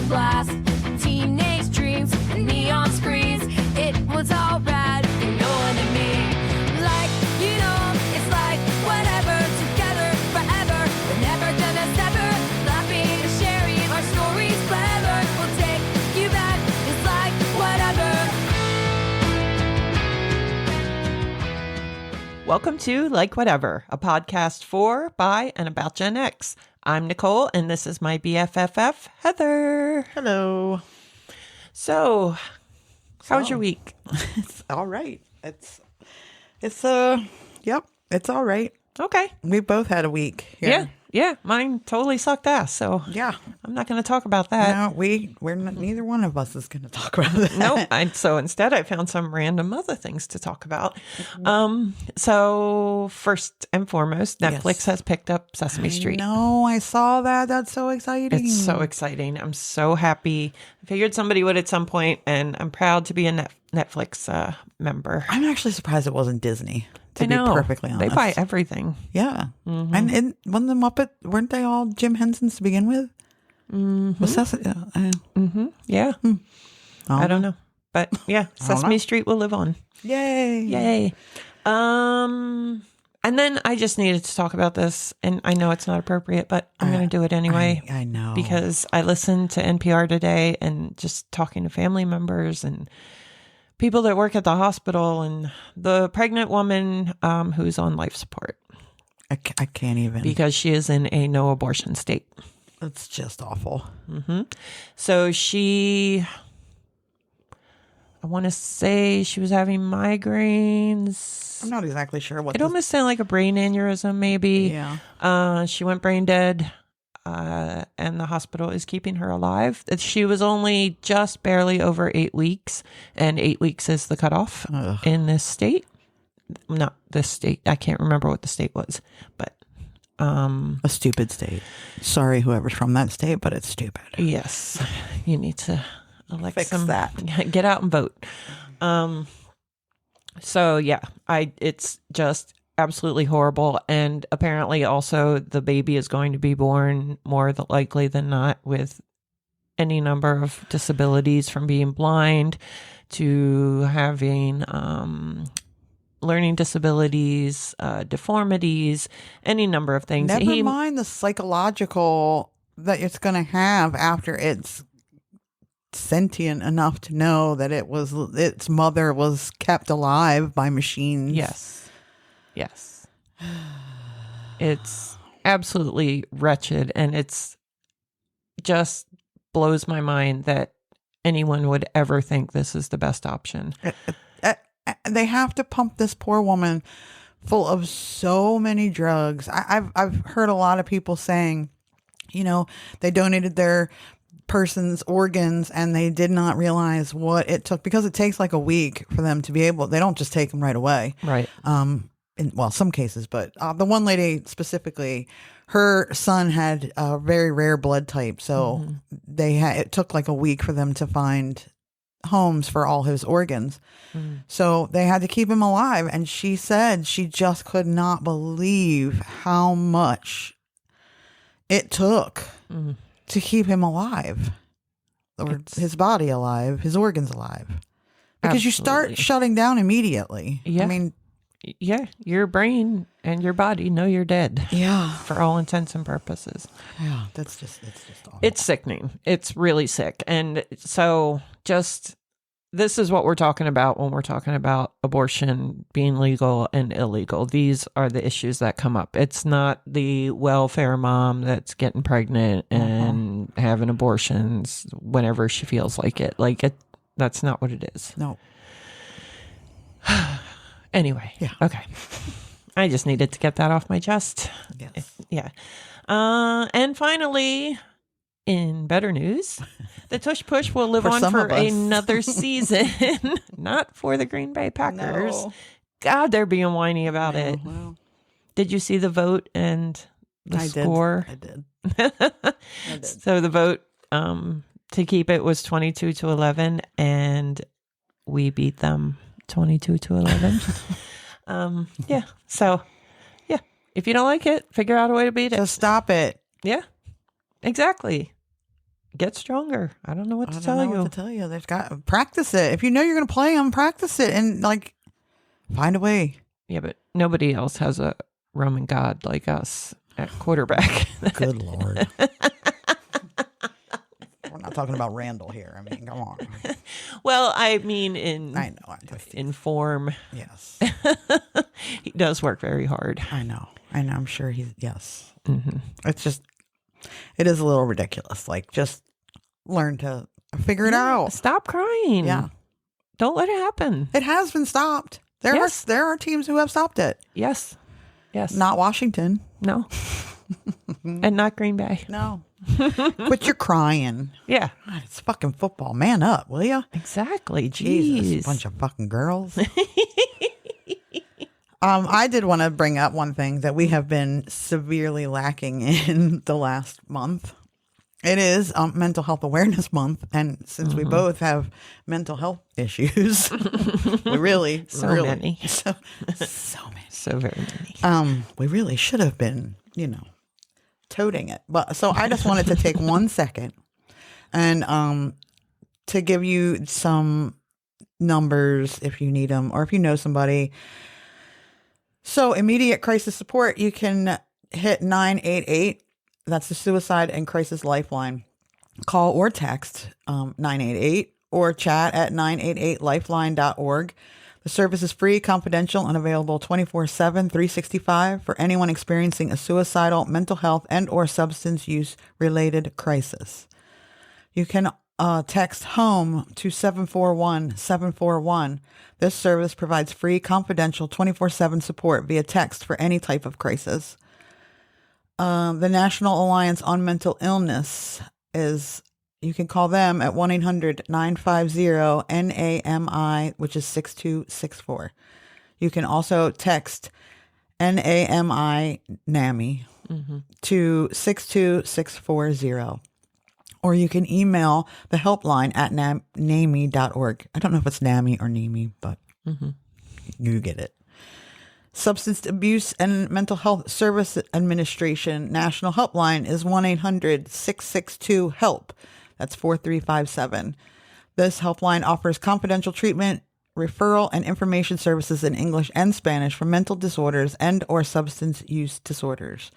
blast. Teenage dreams and neon screens. It was all rad for no one and me. Like, you know, it's like whatever. Together forever. We're never gonna sever. Laughing and sharing our stories clever. We'll take you back. It's like whatever. Welcome to Like Whatever, a podcast for, by, and about Gen X. I'm Nicole, and this is my BFFF, Heather. Hello. So, how was your week? It's all right. It's all right. Okay. We both had a week here. Yeah, mine totally sucked ass, so Yeah. I'm not going to talk about that. No, we're not, neither one of us is going to talk about that. Nope. So instead, I found some random other things to talk about. So first and foremost, Netflix has picked up Sesame Street. No, I saw that. That's so exciting. It's so exciting. I'm so happy. I figured somebody would at some point, and I'm proud to be a Netflix member. I'm actually surprised it wasn't Disney. To I know. be perfectly honest, They buy everything. Yeah, and wasn't the Muppet? Weren't they all Jim Henson's to begin with? Was that? Yeah. I don't know. But yeah, Sesame Street will live on. Yay! And then I just needed to talk about this, and I know it's not appropriate, but I'm going to do it anyway. I know. Because I listened to NPR today and just talking to family members and people that work at the hospital and the pregnant woman who's on life support. I can't even. Because she is in a no abortion state. It's just awful. So I want to say she was having migraines. I'm not exactly sure what. It almost sounded like a brain aneurysm, maybe. Yeah. She went brain dead, and the hospital is keeping her alive. She was only just barely over 8 weeks, and 8 weeks is the cutoff in this state. Not this state. I can't remember what the state was, but a stupid state. Sorry, whoever's from that state, but it's stupid. Yes, you need to Fix that. Get out and vote. So yeah, it's just absolutely horrible, and apparently also the baby is going to be born more likely than not with any number of disabilities, from being blind to having learning disabilities, deformities, any number of things. Never mind the psychological that it's going to have after it's sentient enough to know that its mother was kept alive by machines. Yes. It's absolutely wretched, and it's just blows my mind that anyone would ever think this is the best option. They have to pump this poor woman full of so many drugs. I've heard a lot of people saying, they donated their person's organs and they did not realize what it took, because it takes like a week for them to be able. They don't just take them right away, right? In some cases, but the one lady specifically, her son had a very rare blood type, so it took like a week for them to find homes for all his organs. So they had to keep him alive, and she said she just could not believe how much it took to keep him alive, or his body alive, his organs alive, because you start shutting down immediately. Yeah. I mean, yeah, your brain and your body know you're dead. Yeah, for all intents and purposes. Yeah, it's just awful. It's sickening. It's really sick. And so this is what we're talking about when we're talking about abortion being legal and illegal. These are the issues that come up. It's not the welfare mom that's getting pregnant and having abortions whenever she feels like it. That's not what it is. No. Anyway. Yeah. Okay. I just needed to get that off my chest. Yes. Yeah. And finally, in better news, the Tush Push will live on for another season. Not for the Green Bay Packers. No. God, they're being whiny about it. Well. Did you see the vote and the score? I did. So the vote to keep it was 22-11, and we beat them 22-11. Yeah. So, yeah. If you don't like it, figure out a way to beat it. Just stop it. Yeah. Exactly. get stronger. I don't know what to I tell don't know you. what to tell you. There's got practice it. If you know you're going to play them, practice it and like find a way. Yeah, but nobody else has a Roman god like us at quarterback. Good Lord. We're not talking about Randall here. I mean, come on. Well, I mean, I know. I'm just, in form, yes. he does work very hard. I know. I'm sure he's, yes. Mm-hmm. It's just, it is a little ridiculous. Like, just learn to figure it out. Stop crying. Yeah. Don't let it happen. It has been stopped. There are teams who have stopped it. Yes. Not Washington. No. And not Green Bay. No. But you're crying. Yeah. God, it's fucking football. Man up, will you? Exactly. Jesus, Jeez. bunch of fucking girls. I did want to bring up one thing that we have been severely lacking in the last month. It is Mental Health Awareness Month, and since we both have mental health issues, we really, many. so many, So very many. we really should have been, toting it. But so I just wanted to take 1 second and to give you some numbers if you need them or if you know somebody. So immediate crisis support, you can hit 988. That's the Suicide and Crisis Lifeline. Call or text 988 or chat at 988lifeline.org. The service is free, confidential, and available 24/7, 365 for anyone experiencing a suicidal, mental health, and or substance use related crisis. You can text HOME to 741-741. This service provides free, confidential, 24/7 support via text for any type of crisis. The National Alliance on Mental Illness you can call them at 1-800-950-NAMI, which is 6264. You can also text NAMI NAMI to 62640. Or you can email the helpline at NAMI.org. I don't know if it's NAMI or NAMI, but you get it. Substance Abuse and Mental Health Service Administration National Helpline is 1-800-662-HELP. That's 4357. This helpline offers confidential treatment, referral, and information services in English and Spanish for mental disorders and or substance use disorders.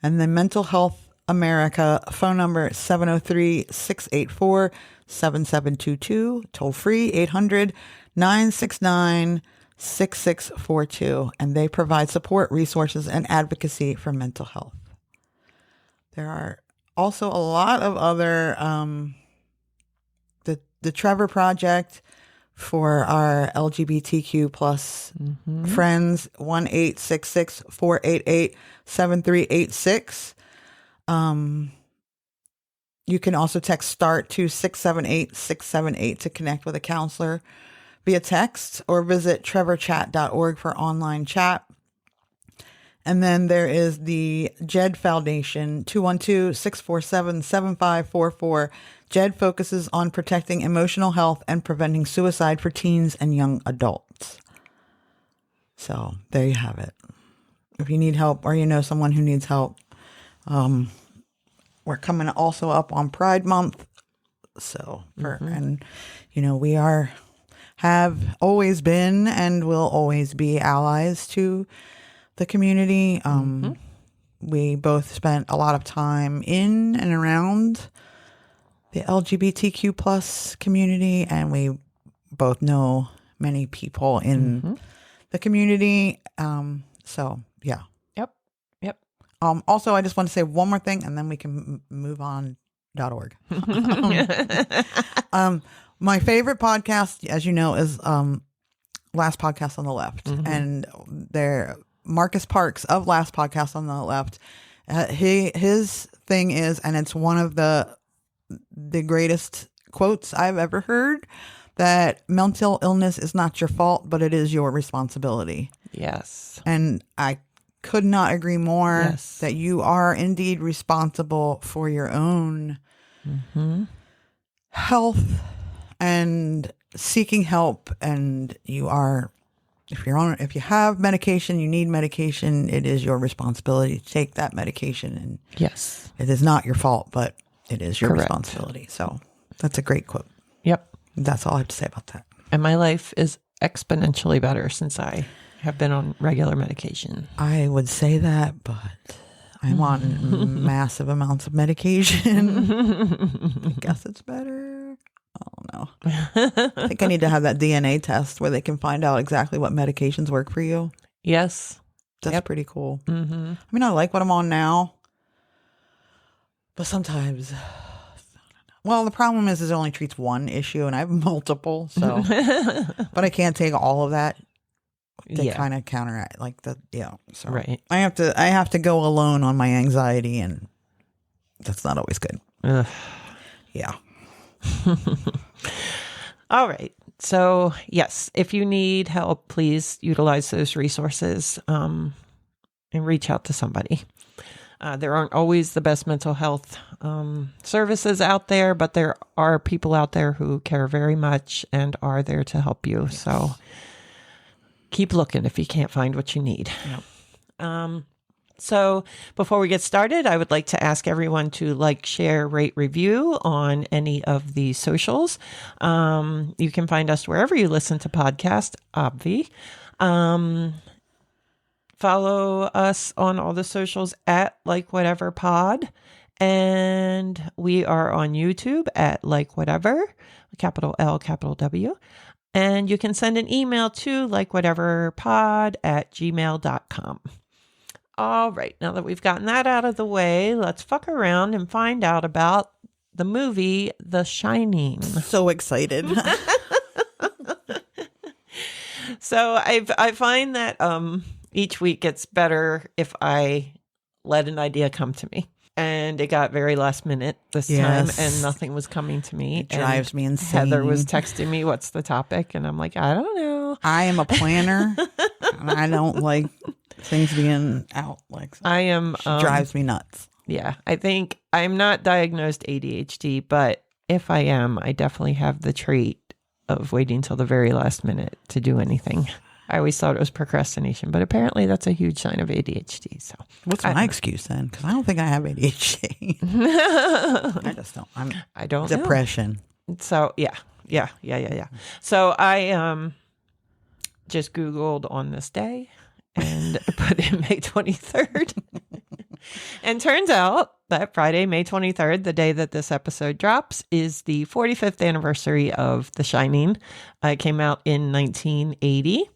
And the Mental Health America phone number 703-684-7722, toll free 800-969-6642, and they provide support, resources, and advocacy for mental health. There are also a lot of other, the Trevor Project for our LGBTQ plus friends, 1-866-488-7386. You can also text START to 678-678 to connect with a counselor via text, or visit trevorchat.org for online chat. And then there is the JED Foundation, 212-647-7544. JED focuses on protecting emotional health and preventing suicide for teens and young adults. So there you have it. If you need help or you know someone who needs help, we're coming also up on Pride Month. So, and we have always been and will always be allies to the community. We both spent a lot of time in and around the LGBTQ plus community, and we both know many people in the community. So yeah. Yep. Also, I just want to say one more thing, and then we can move on .org. My favorite podcast, as you know, is Last Podcast on the Left, and Marcus Parks of Last Podcast on the Left. His thing is, and it's one of the greatest quotes I've ever heard, that mental illness is not your fault, but it is your responsibility. Yes. And I could not agree more. Yes. That you are indeed responsible for your own health and seeking help. And you are, if you have medication, you need medication, it is your responsibility to take that medication. And yes, it is not your fault, but it is your Correct. responsibility. So that's a great quote. Yep. That's all I have to say about that. And my life is exponentially better since I have been on regular medication. I would say that, but I'm on massive amounts of medication. I guess it's better. I don't know. I think I need to have that DNA test where they can find out exactly what medications work for you. Yes. That's Yep. pretty cool. Mm-hmm. I mean, I like what I'm on now, but sometimes, well, the problem is it only treats one issue, and I have multiple. So, but I can't take all of that to kind of counteract, So Right. I have to go alone on my anxiety, and that's not always good. Ugh. Yeah. All right. So, yes, if you need help, please utilize those resources and reach out to somebody. There aren't always the best mental health services out there, but there are people out there who care very much and are there to help you. Yes. So keep looking if you can't find what you need. Yep. So before we get started, I would like to ask everyone to like, share, rate, review on any of the socials. You can find us wherever you listen to podcasts, obvi. Follow us on all the socials at Like Whatever Pod. And we are on YouTube at Like Whatever, capital L, capital W. And you can send an email to likewhateverpod@gmail.com. All right, now that we've gotten that out of the way, let's fuck around and find out about the movie The Shining. So excited. So I find that each week it's better if I let an idea come to me. And it got very last minute this time, and nothing was coming to me. It drives me insane. Heather was texting me, "What's the topic?" And I'm like, "I don't know." I am a planner, and I don't like things being out like that. I am. Drives me nuts. Yeah, I think I'm not diagnosed ADHD, but if I am, I definitely have the trait of waiting till the very last minute to do anything. I always thought it was procrastination, but apparently that's a huge sign of ADHD. So what's my excuse then? Because I don't think I have ADHD. I just don't. I don't depression. Know. So yeah. So I just Googled on this day and put in May 23rd. And turns out that Friday, May 23rd, the day that this episode drops, is the 45th anniversary of The Shining. It came out in 1980.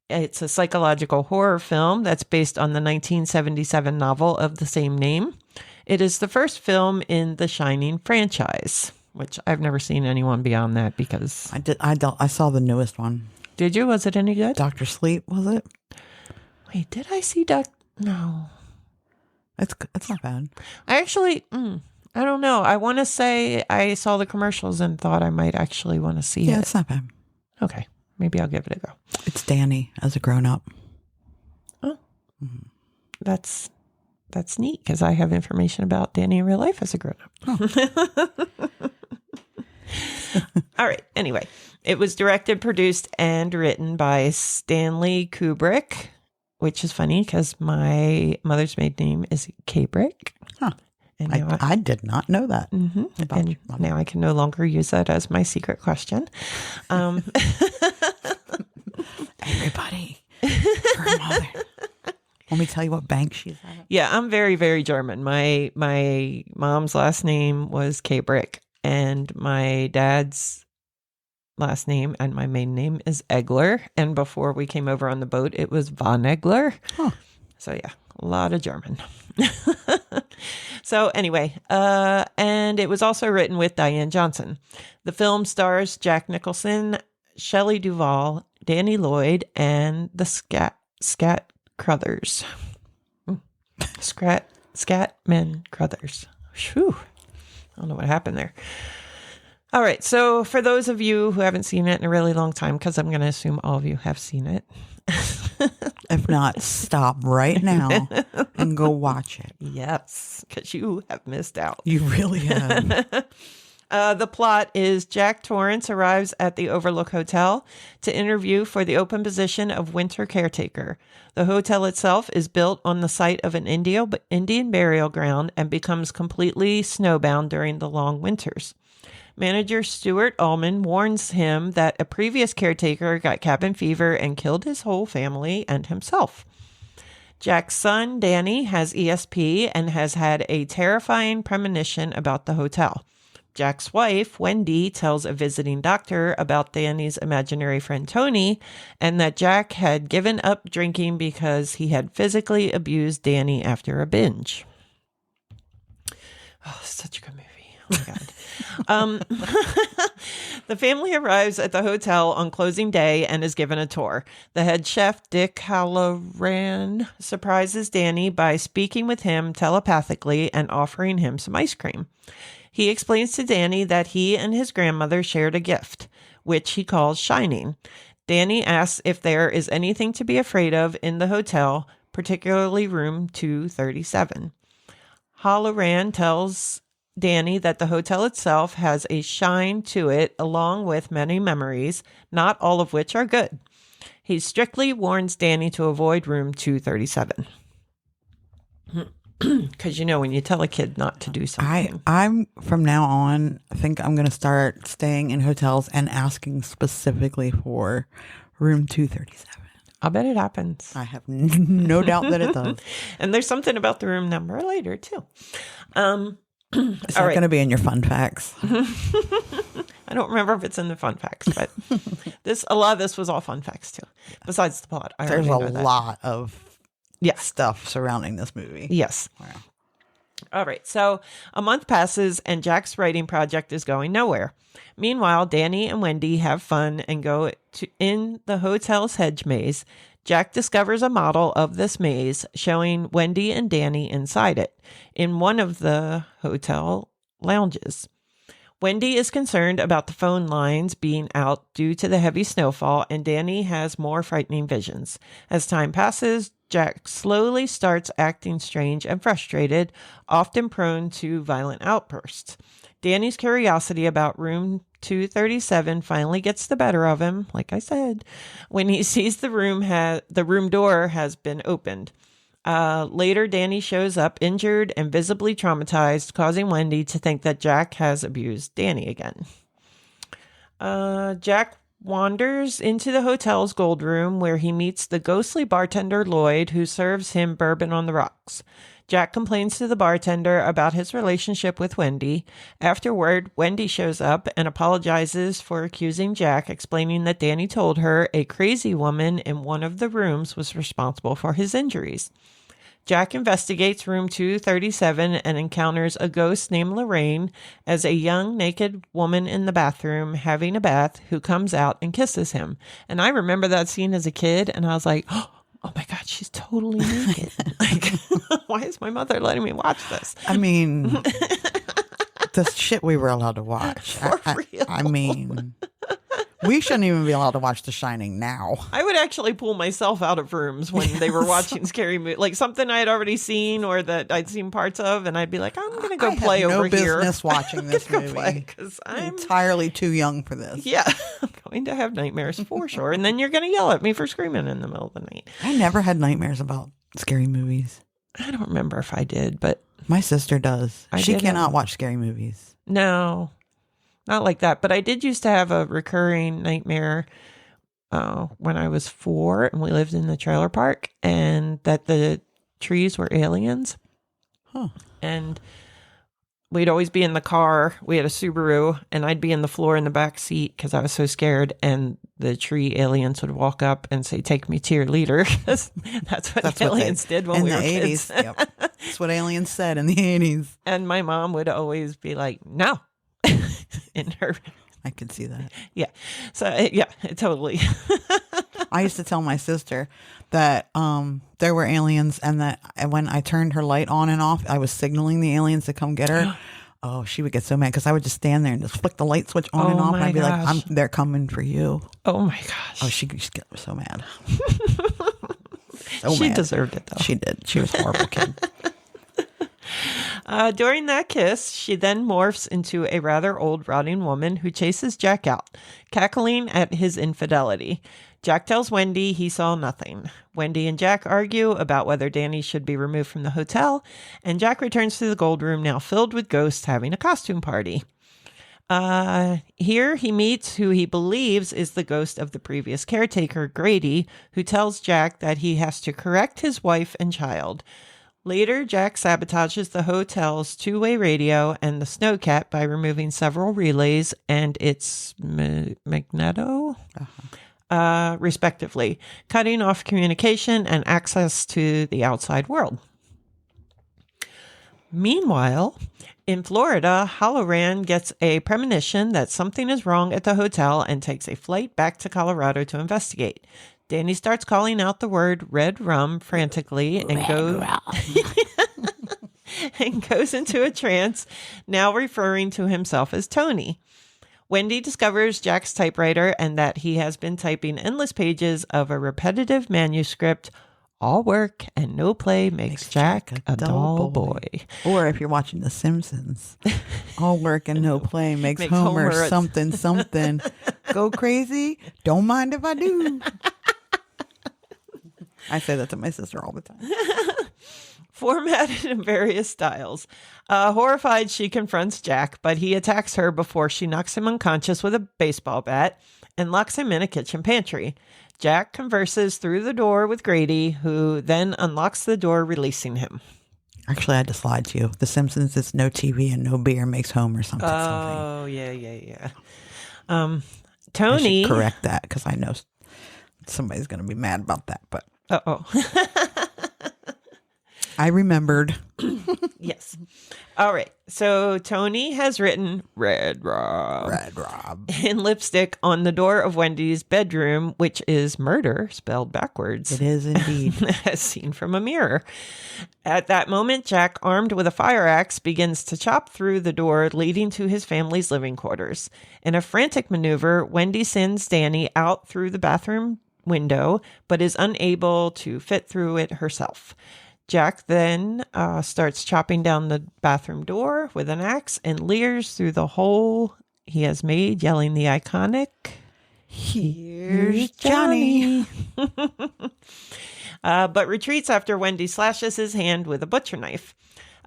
It's a psychological horror film that's based on the 1977 novel of the same name. It is the first film in the Shining franchise, which I've never seen anyone beyond that because... I saw the newest one. Did you? Was it any good? Dr. Sleep, was it? Wait, did I see No. It's not bad. I actually, I don't know. I want to say I saw the commercials and thought I might actually want to see it. Yeah, it's not bad. Okay. Maybe I'll give it a go. It's Danny as a grown-up. Oh. Mm-hmm. That's neat because I have information about Danny in real life as a grown-up. Oh. All right. Anyway, it was directed, produced, and written by Stanley Kubrick, which is funny because my mother's maiden name is Kubrick. Huh. And I did not know that. Mm-hmm. And now I can no longer use that as my secret question. Everybody, her mother. Let me tell you what bank she's at. Yeah, I'm very, very German. My mom's last name was Kubrick, and my dad's last name and my maiden name is Egler. And before we came over on the boat, it was Von Egler. Huh. So yeah, a lot of German. So anyway, and it was also written with Diane Johnson. The film stars Jack Nicholson, Shelley Duvall, Danny Lloyd, and the Scat Crothers. Scatman Crothers. Whew. I don't know what happened there. All right. So for those of you who haven't seen it in a really long time, because I'm going to assume all of you have seen it. If not, stop right now and go watch it. Yes, because you have missed out. You really have. The plot is Jack Torrance arrives at the Overlook Hotel to interview for the open position of winter caretaker. The hotel itself is built on the site of an Indian burial ground and becomes completely snowbound during the long winters. Manager Stuart Ullman warns him that a previous caretaker got cabin fever and killed his whole family and himself. Jack's son, Danny, has ESP and has had a terrifying premonition about the hotel. Jack's wife, Wendy, tells a visiting doctor about Danny's imaginary friend Tony and that Jack had given up drinking because he had physically abused Danny after a binge. Oh, such a good movie. Oh, my God. The family arrives at the hotel on closing day and is given a tour. The head chef, Dick Halloran, surprises Danny by speaking with him telepathically and offering him some ice cream. He explains to Danny that he and his grandmother shared a gift, which he calls Shining. Danny asks if there is anything to be afraid of in the hotel, particularly room 237. Halloran tells Danny that the hotel itself has a shine to it, along with many memories, not all of which are good. He strictly warns Danny to avoid room 237. Because, when you tell a kid not to do something. I'm from now on, I think I'm going to start staying in hotels and asking specifically for room 237. I'll bet it happens. I have no doubt that it does. And there's something about the room number later, too. Is that going to be in your fun facts? I don't remember if it's in the fun facts, but a lot of this was all fun facts too. Besides the plot, there's a lot of stuff surrounding this movie. Yes. Wow. All right. So a month passes and Jack's writing project is going nowhere. Meanwhile, Danny and Wendy have fun and go in the hotel's hedge maze. Jack discovers a model of this maze showing Wendy and Danny inside it in one of the hotel lounges. Wendy is concerned about the phone lines being out due to the heavy snowfall, and Danny has more frightening visions. As time passes, Jack slowly starts acting strange and frustrated, often prone to violent outbursts. Danny's curiosity about room 237 finally gets the better of him, like I said, when he sees the room door has been opened. Later, Danny shows up injured and visibly traumatized, causing Wendy to think that Jack has abused Danny again. Jack wanders into the hotel's gold room where he meets the ghostly bartender Lloyd, who serves him bourbon on the rocks. Jack complains to the bartender about his relationship with Wendy. Afterward, Wendy shows up and apologizes for accusing Jack, explaining that Danny told her a crazy woman in one of the rooms was responsible for his injuries. Jack investigates room 237 and encounters a ghost named Lorraine as a young naked woman in the bathroom having a bath who comes out and kisses him. And I remember that scene as a kid and I was like, oh my God, she's totally naked. Like, why is my mother letting me watch this? I mean, the shit we were allowed to watch. For real. I mean, we shouldn't even be allowed to watch The Shining now. I would actually pull myself out of rooms when they were watching scary movies, like something I had already seen or that I'd seen parts of, and I'd be like, I'm going to go play over here. I have no business watching this movie because I'm entirely too young for this. Yeah, I'm going to have nightmares for sure, and then you're going to yell at me for screaming in the middle of the night. I never had nightmares about scary movies. I don't remember if I did, but my sister does. She cannot watch scary movies. No. Not like that, but I did used to have a recurring nightmare when I was 4 and we lived in the trailer park and that the trees were aliens. Huh. And we'd always be in the car. We had a Subaru and I'd be in the floor in the back seat because I was so scared. And the tree aliens would walk up and say, "Take me to your leader." That's what aliens did when we were kids. In the 80s. Yep. That's what aliens said in the 80s. And my mom would always be like, "No." In her, I could see that. Yeah. So yeah, totally. I used to tell my sister that there were aliens and that when I turned her light on and off, I was signaling the aliens to come get her. Oh, she would get so mad because I would just stand there and just flick the light switch on and off. And I'd be like, they're coming for you. Oh my gosh. Oh, she'd get so mad. She deserved it though. She did. She was a horrible kid. During that kiss, she then morphs into a rather old, rotting woman who chases Jack out, cackling at his infidelity. Jack tells Wendy he saw nothing. Wendy and Jack argue about whether Danny should be removed from the hotel, and Jack returns to the gold room now filled with ghosts having a costume party. Here he meets who he believes is the ghost of the previous caretaker, Grady, who tells Jack that he has to correct his wife and child. Later, Jack sabotages the hotel's two-way radio and the snowcat by removing several relays and its magneto, respectively, cutting off communication and access to the outside world. Meanwhile, in Florida, Halloran gets a premonition that something is wrong at the hotel and takes a flight back to Colorado to investigate. Danny starts calling out the word red rum frantically and goes into a trance, now referring to himself as Tony. Wendy discovers Jack's typewriter and that he has been typing endless pages of a repetitive manuscript. All work and no play makes Jack a dull boy. Or if you're watching The Simpsons, all work and no play makes Homer something, something. Go crazy? Don't mind if I do. I say that to my sister all the time. Formatted in various styles. Horrified, she confronts Jack, but he attacks her before she knocks him unconscious with a baseball bat and locks him in a kitchen pantry. Jack converses through the door with Grady, who then unlocks the door, releasing him. Actually, I had to slide to you. The Simpsons, it's no TV and no beer makes Homer something. Oh, yeah. I Tony. should correct that because I know somebody's going to be mad about that, but. Uh-oh. I remembered. Yes. All right. So Tony has written Red Rob in lipstick on the door of Wendy's bedroom, which is murder spelled backwards. It is indeed. As seen from a mirror. At that moment, Jack, armed with a fire axe, begins to chop through the door leading to his family's living quarters. In a frantic maneuver, Wendy sends Danny out through the bathroom window, but is unable to fit through it herself. Jack then starts chopping down the bathroom door with an axe and leers through the hole he has made, yelling the iconic, "Here's Johnny." But retreats after Wendy slashes his hand with a butcher knife.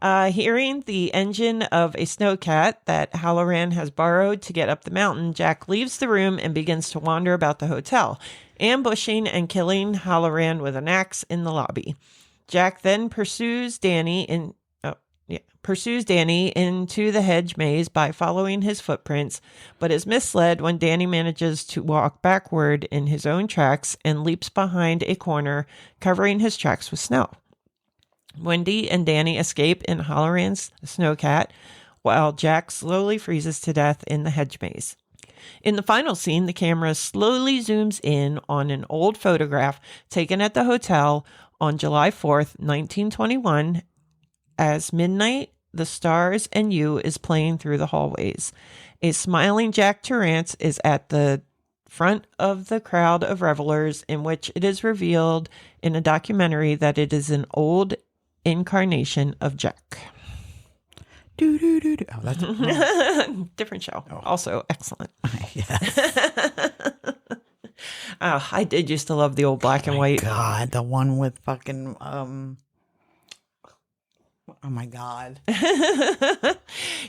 Hearing the engine of a snowcat that Halloran has borrowed to get up the mountain, Jack leaves the room and begins to wander about the hotel, ambushing and killing Halloran with an axe in the lobby. Jack then pursues Danny into the hedge maze by following his footprints, but is misled when Danny manages to walk backward in his own tracks and leaps behind a corner, covering his tracks with snow. Wendy and Danny escape in Halloran's snowcat, while Jack slowly freezes to death in the hedge maze. In the final scene, the camera slowly zooms in on an old photograph taken at the hotel on July 4th, 1921, as midnight, the stars and you is playing through the hallways. A smiling Jack Torrance is at the front of the crowd of revelers, in which it is revealed in a documentary that it is an old incarnation of Jack. Oh, that's different show. Oh. Also excellent. Yes. Oh, I did used to love the old black and white. God, the one with fucking oh my God.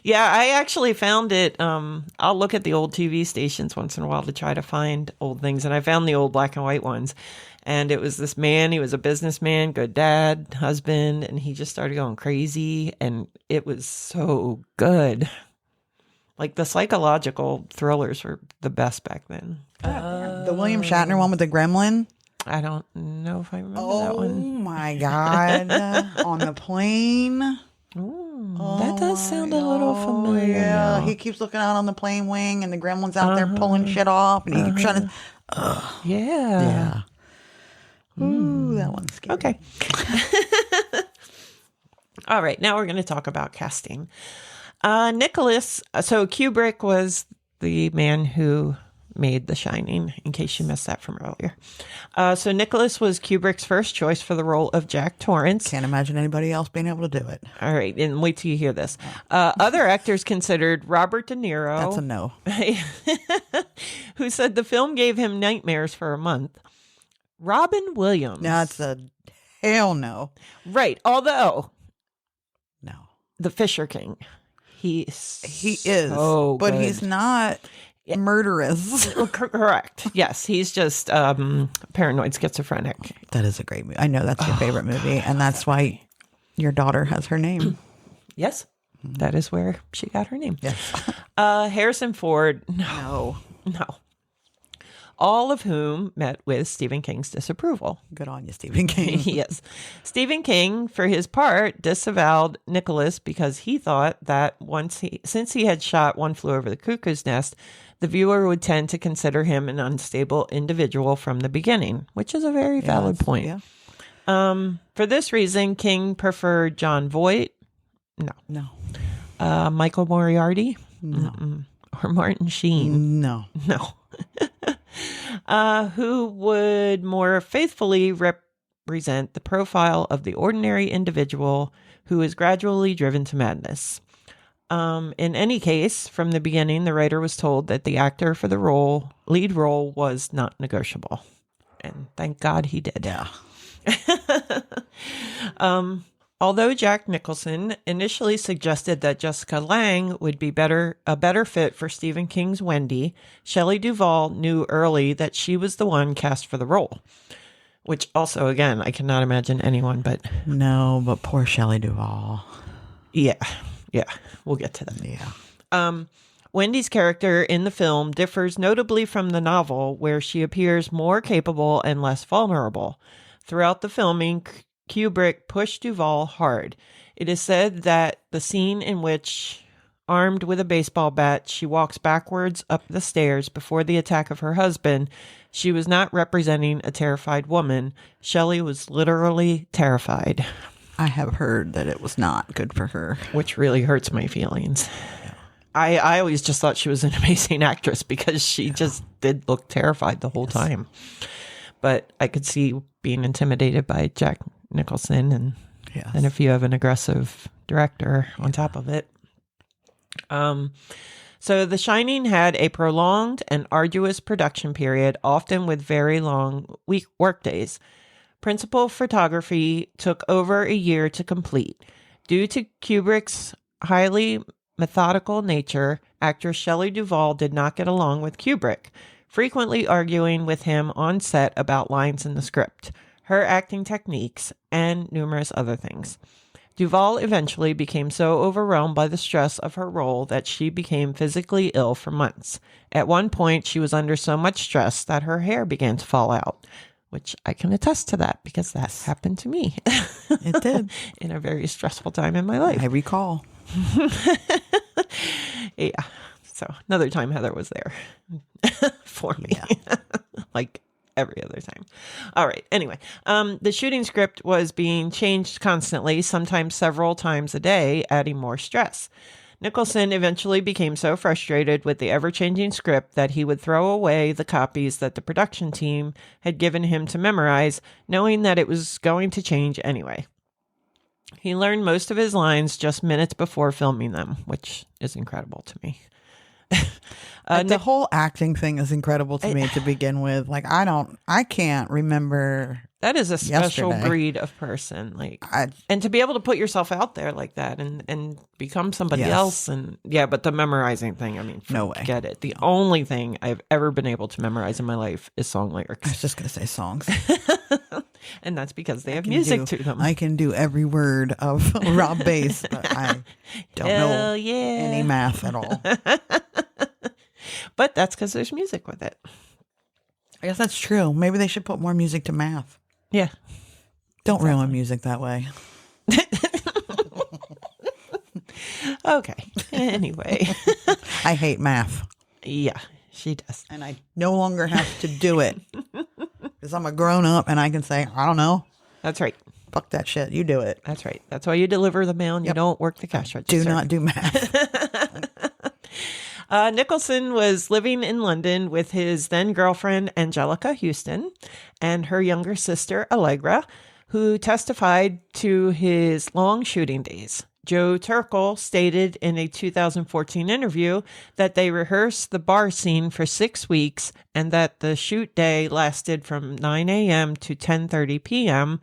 Yeah, I actually found it. I'll look at the old TV stations once in a while to try to find old things, and I found the old black and white ones. And it was this man, he was a businessman, good dad, husband, and he just started going crazy, and it was so good. Like, the psychological thrillers were the best back then. The William Shatner one with the gremlin. I don't know if I remember that one. Oh my God. On the plane. Ooh, that does sound a little familiar. Yeah, now. he keeps looking out on the plane wing and the gremlin's out there pulling shit off and he keeps trying to. Yeah. Ooh, that one's scary. Okay. All right. Now we're going to talk about casting. Nicholas. So Kubrick was the man who made The Shining, in case you missed that from earlier. So Nicholas was Kubrick's first choice for the role of Jack Torrance. Can't imagine anybody else being able to do it. All right, and wait till you hear this. Other actors considered Robert De Niro. That's a no. Who said the film gave him nightmares for a month. Robin Williams. That's a hell no. Right, although No. the Fisher King, he is but good. he's not murderous. Correct. Yes, he's just paranoid schizophrenic. That is a great movie. I know that's your favorite movie, and that's why your daughter has her name. Yes, that is where she got her name. Yes. Harrison Ford, no. All of whom met with Stephen King's disapproval. Good on you, Stephen King. Yes. Stephen King, for his part, disavowed Nicholas because he thought that since he had shot One Flew Over the Cuckoo's Nest, the viewer would tend to consider him an unstable individual from the beginning, which is a very valid point. Yeah. For this reason, King preferred John Voight. No. Michael Moriarty. No. Mm-mm. Or Martin Sheen. No. No. Who would more faithfully represent the profile of the ordinary individual who is gradually driven to madness. In any case, from the beginning, the writer was told that the actor for the lead role was not negotiable. And thank God he did. Yeah. Although Jack Nicholson initially suggested that Jessica Lange would be a better fit for Stephen King's Wendy, Shelley Duvall knew early that she was the one cast for the role. Which also, again, I cannot imagine anyone but... No, but poor Shelley Duvall. Yeah, we'll get to that. Yeah. Wendy's character in the film differs notably from the novel, where she appears more capable and less vulnerable. Throughout the filming, Kubrick pushed Duvall hard. It is said that the scene in which, armed with a baseball bat, she walks backwards up the stairs before the attack of her husband, she was not representing a terrified woman. Shelley was literally terrified. I have heard that it was not good for her. Which really hurts my feelings. I always just thought she was an amazing actress because she just did look terrified the whole time. But I could see being intimidated by Jack Nicholson and if you have an aggressive director on top of it. So The Shining had a prolonged and arduous production period, often with very long work days. Principal photography took over a year to complete. Due to Kubrick's highly methodical nature, actress Shelley Duvall did not get along with Kubrick, frequently arguing with him on set about lines in the script, her acting techniques, and numerous other things. Duvall eventually became so overwhelmed by the stress of her role that she became physically ill for months. At one point, she was under so much stress that her hair began to fall out, which I can attest to that because that happened to me. It did. In a very stressful time in my life. I recall. Yeah. So another time Heather was there for me. Yeah. Like every other time. All right. Anyway, the shooting script was being changed constantly, sometimes several times a day, adding more stress. Nicholson eventually became so frustrated with the ever-changing script that he would throw away the copies that the production team had given him to memorize, knowing that it was going to change anyway. He learned most of his lines just minutes before filming them, which is incredible to me. The whole acting thing is incredible to me to begin with. Like, I can't remember. That is a special yesterday. breed of person. Like, and to be able to put yourself out there like that and become somebody Yes. else. And yeah, but the memorizing thing, I mean, No way. Get it. The only thing I've ever been able to memorize in my life is song I lyrics. was just going to say songs. And that's because they have music to them. I can do every word of Rob Bass, but I don't know Hell yeah. any math at all. But that's because there's music with it. I guess that's true. Maybe they should put more music to math. Yeah. Don't ruin music that way. Okay. Anyway. I hate math. Yeah, she does. And I no longer have to do it. Because I'm a grown up and I can say, I don't know. That's right. Fuck that shit. You do it. That's right. That's why you deliver the mail and you don't work the cash register. Do not do math. Nicholson was living in London with his then girlfriend, Angelica Houston, and her younger sister, Allegra, who testified to his long shooting days. Joe Turkel stated in a 2014 interview that they rehearsed the bar scene for 6 weeks and that the shoot day lasted from 9 a.m. to 10:30 p.m.,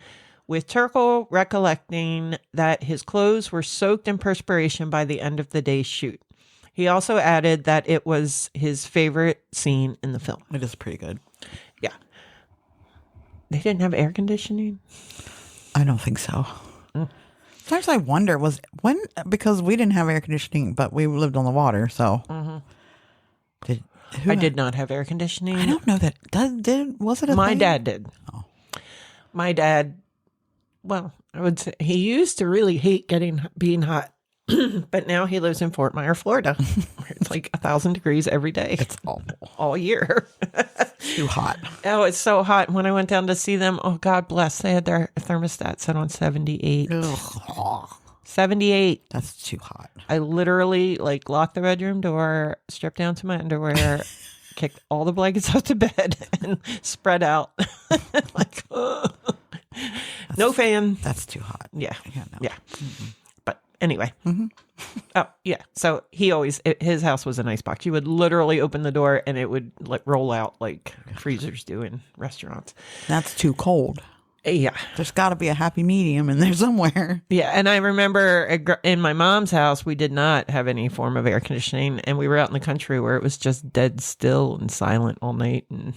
with Turkel recollecting that his clothes were soaked in perspiration by the end of the day's shoot. He also added that it was his favorite scene in the film. It is pretty good. Yeah. They didn't have air conditioning? I don't think so. Sometimes I wonder, because we didn't have air conditioning, but we lived on the water, so. I did not have air conditioning. I don't know that. Was it a My thing? dad did. Oh. My dad, well, I would say he used to really hate being hot. But now he lives in Fort Myers, Florida, where it's like 1,000 degrees every day. It's awful. All year. Too hot. Oh, it's so hot. When I went down to see them, oh, God bless, they had their thermostat set on 78. Ugh. 78. That's too hot. I literally locked the bedroom door, stripped down to my underwear, kicked all the blankets up to bed, and spread out. No fan. That's too hot. Yeah. Yeah. No. Yeah. Mm-hmm. But anyway. Mm-hmm. Oh, yeah. So his house was an icebox. You would literally open the door and it would roll out like freezers do in restaurants. That's too cold. Yeah. There's got to be a happy medium in there somewhere. Yeah. And I remember in my mom's house, we did not have any form of air conditioning. And we were out in the country where it was just dead still and silent all night. And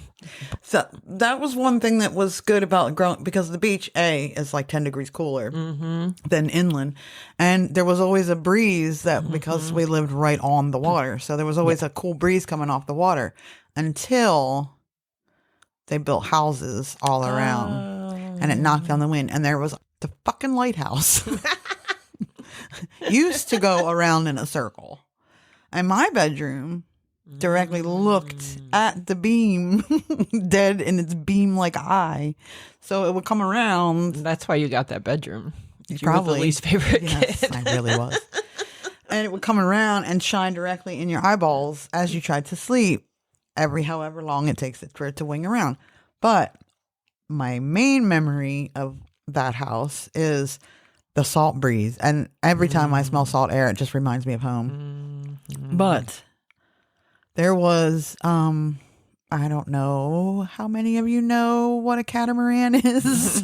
So that was one thing that was good about growing, because the beach, is like 10 degrees cooler than inland. And there was always a breeze because we lived right on the water. So there was always a cool breeze coming off the water until they built houses all around. And it knocked down the wind. And there was the fucking lighthouse. Used to go around in a circle. And my bedroom directly looked at the beam, dead in its beam-like eye. So it would come around. that's why you got that bedroom. You Probably. were the least favorite Yes, kid. I really was. And it would come around and shine directly in your eyeballs as you tried to sleep, however long it takes for it to wing around. But my main memory of that house is the salt breeze. And every time I smell salt air, it just reminds me of home. But there was, I don't know how many of you know what a catamaran is,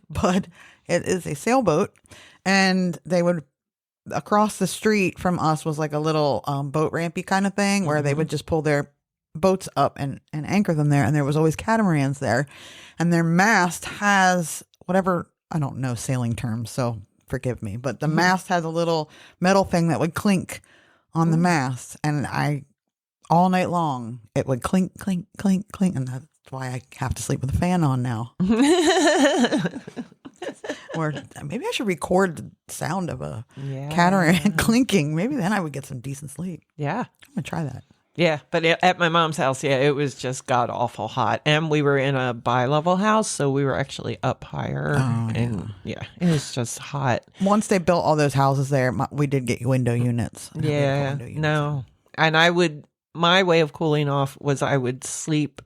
but it is a sailboat. And they would, across the street from us was like a little boat rampy kind of thing where they would just pull their boats up and anchor them there. And there was always catamarans there. And their mast has whatever, I don't know sailing terms, so forgive me, but the mast has a little metal thing that would clink on the mast. And all night long, it would clink, clink, clink, clink. And that's why I have to sleep with a fan on now. Or maybe I should record the sound of a catamaran clinking. Maybe then I would get some decent sleep. Yeah. I'm going to try that. Yeah, but at my mom's house, it was just god awful hot, and we were in a bi-level house, so we were actually up higher, and it was just hot. Once they built all those houses there, we did get window units. No, and my way of cooling off was I would sleep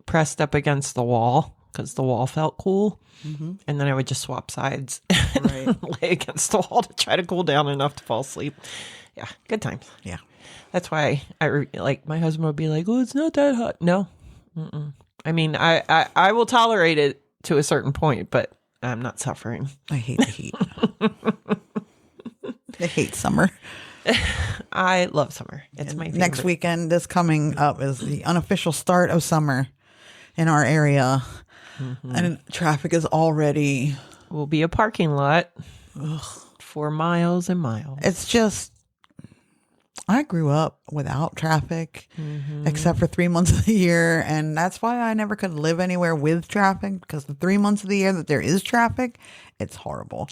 pressed up against the wall because the wall felt cool, and then I would just swap sides and lay against the wall to try to cool down enough to fall asleep. Yeah, good times. Yeah. That's why my husband would be like, "Oh, it's not that hot." No, I mean, I will tolerate it to a certain point, but I'm not suffering. I hate the heat. I hate summer. I love summer. It's my favorite. Next weekend, this coming up is the unofficial start of summer in our area, and traffic is already. Will be a parking lot for miles and miles. It's just. I grew up without traffic except for 3 months of the year. And that's why I never could live anywhere with traffic, because the 3 months of the year that there is traffic, it's horrible.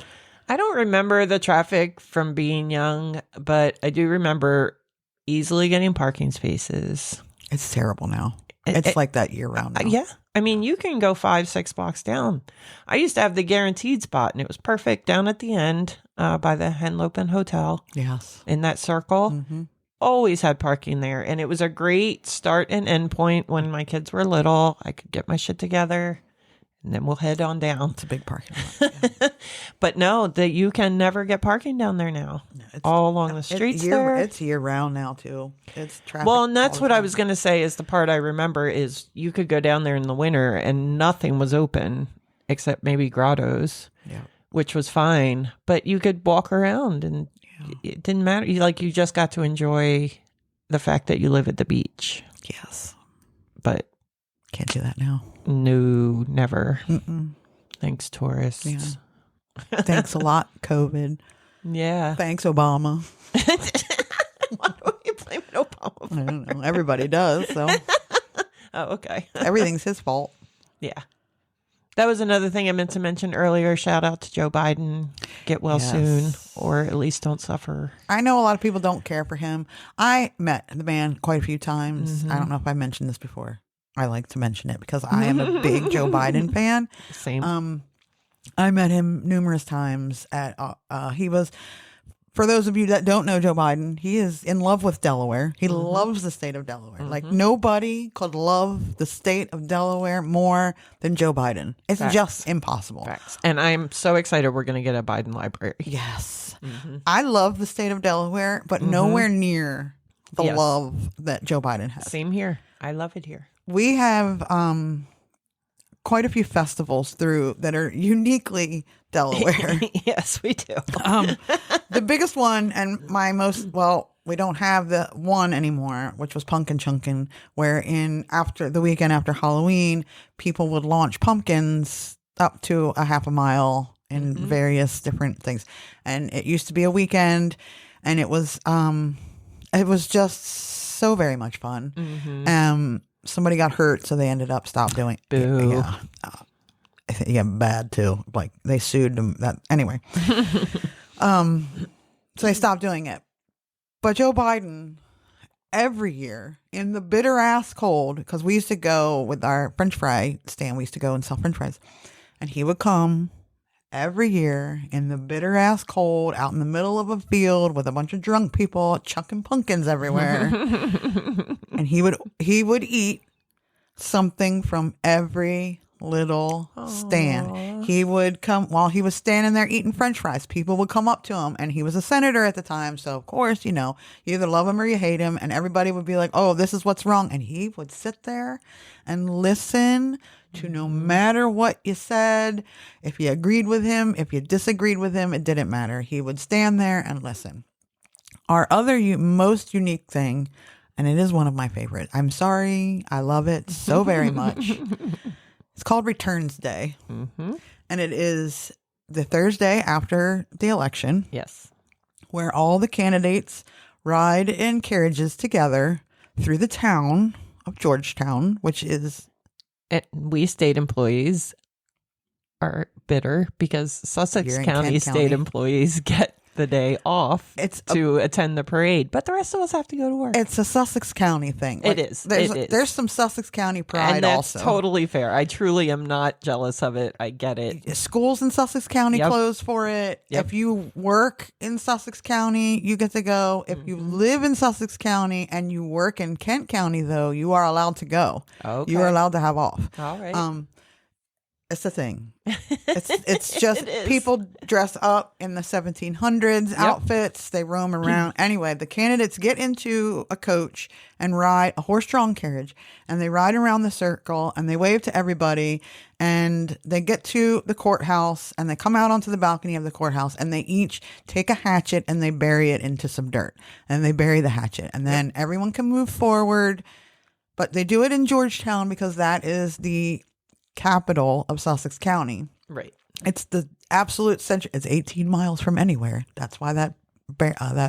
I don't remember the traffic from being young, but I do remember easily getting parking spaces. It's terrible now. It's like that year round now. Yeah. I mean, you can go 5-6 blocks down. I used to have the guaranteed spot, and it was perfect down at the end by the Henlopen Hotel. Yes. In that circle. always had parking there. And it was a great start and end point when my kids were little. I could get my shit together and then we'll head on down. It's a big parking lot. Yeah. But no, that you can never get parking down there now. No, all along the streets there. It's year round now too. It's traffic. Well, and that's all what the I time. was going to say is the part I remember is you could go down there in the winter and nothing was open except maybe grottos, Yeah. which was fine. But you could walk around and it didn't matter. You just got to enjoy the fact that you live at the beach. Yes. But Can't do that now. no, never. Mm-mm. Thanks, tourists. Yeah. Thanks a lot, COVID. Yeah. Thanks, Obama. Why do you blame Obama? I don't know. Everybody does. So Oh, okay. everything's his fault. Yeah. That was another thing I meant to mention earlier. Shout out to Joe Biden. Get well Yes. soon, or at least don't suffer. I know a lot of people don't care for him. I met the man quite a few times. I don't know if I mentioned this before. I like to mention it because I am a big Joe Biden fan. Same. I met him numerous times at, he was, for those of you that don't know Joe Biden, he is in love with Delaware. He loves the state of Delaware. Like nobody could love the state of Delaware more than Joe Biden. It's Facts. just impossible. Facts. And I'm so excited we're going to get a Biden library. Yes. I love the state of Delaware, but nowhere near the Yes. love that Joe Biden has. Same here. I love it here. We have quite a few festivals through that are uniquely Delaware. Yes, we do. The biggest one and my most, well, we don't have the one anymore, which was Pumpkin Chunkin', where after the weekend after Halloween, people would launch pumpkins up to a half a mile in various different things. And it used to be a weekend, and it was just so very much fun. Somebody got hurt, so they ended up stopped doing. Boo. Yeah. Yeah, bad too. Like they sued them. That anyway. So they stopped doing it. But Joe Biden, every year in the bitter ass cold, because we used to go with our French fry stand, we used to go and sell French fries, and he would come every year in the bitter ass cold, out in the middle of a field with a bunch of drunk people chucking pumpkins everywhere, and he would eat something from every little stand. He would come while he was standing there eating French fries. People would come up to him, and he was a senator at the time, so of course, you either love him or you hate him, and everybody would be like, "Oh, this is what's wrong," and he would sit there and listen to no matter what you said. If you agreed with him, if you disagreed with him, it didn't matter. He would stand there and listen. Our other most unique thing, and it is one of my favorites. I'm sorry, I love it so very much. It's called Returns Day. And it is the Thursday after the election, Yes. where all the candidates ride in carriages together through the town of Georgetown, which is... And we state employees are bitter because Sussex You're in County Kent state County. employees get the day off to attend the parade, but the rest of us have to go to work. It's a Sussex County thing. It is. There's some Sussex County pride and that's also. totally fair. I truly am not jealous of it. I get it. Schools in Sussex County Yep. close for it. Yep. If you work in Sussex County, you get to go. If you live in Sussex County and you work in Kent County, though, you are allowed to go. Okay. You are allowed to have off. All right. It's a thing. It's just It is. people dress up in the 1700s outfits. They roam around. Anyway, the candidates get into a coach and ride a horse-drawn carriage, and they ride around the circle, and they wave to everybody, and they get to the courthouse, and they come out onto the balcony of the courthouse, and they each take a hatchet and they bury it into some dirt, and they bury the hatchet, and then everyone can move forward. But they do it in Georgetown because that is the capital of Sussex County. Right. It's the absolute center. It's 18 miles from anywhere. That's why that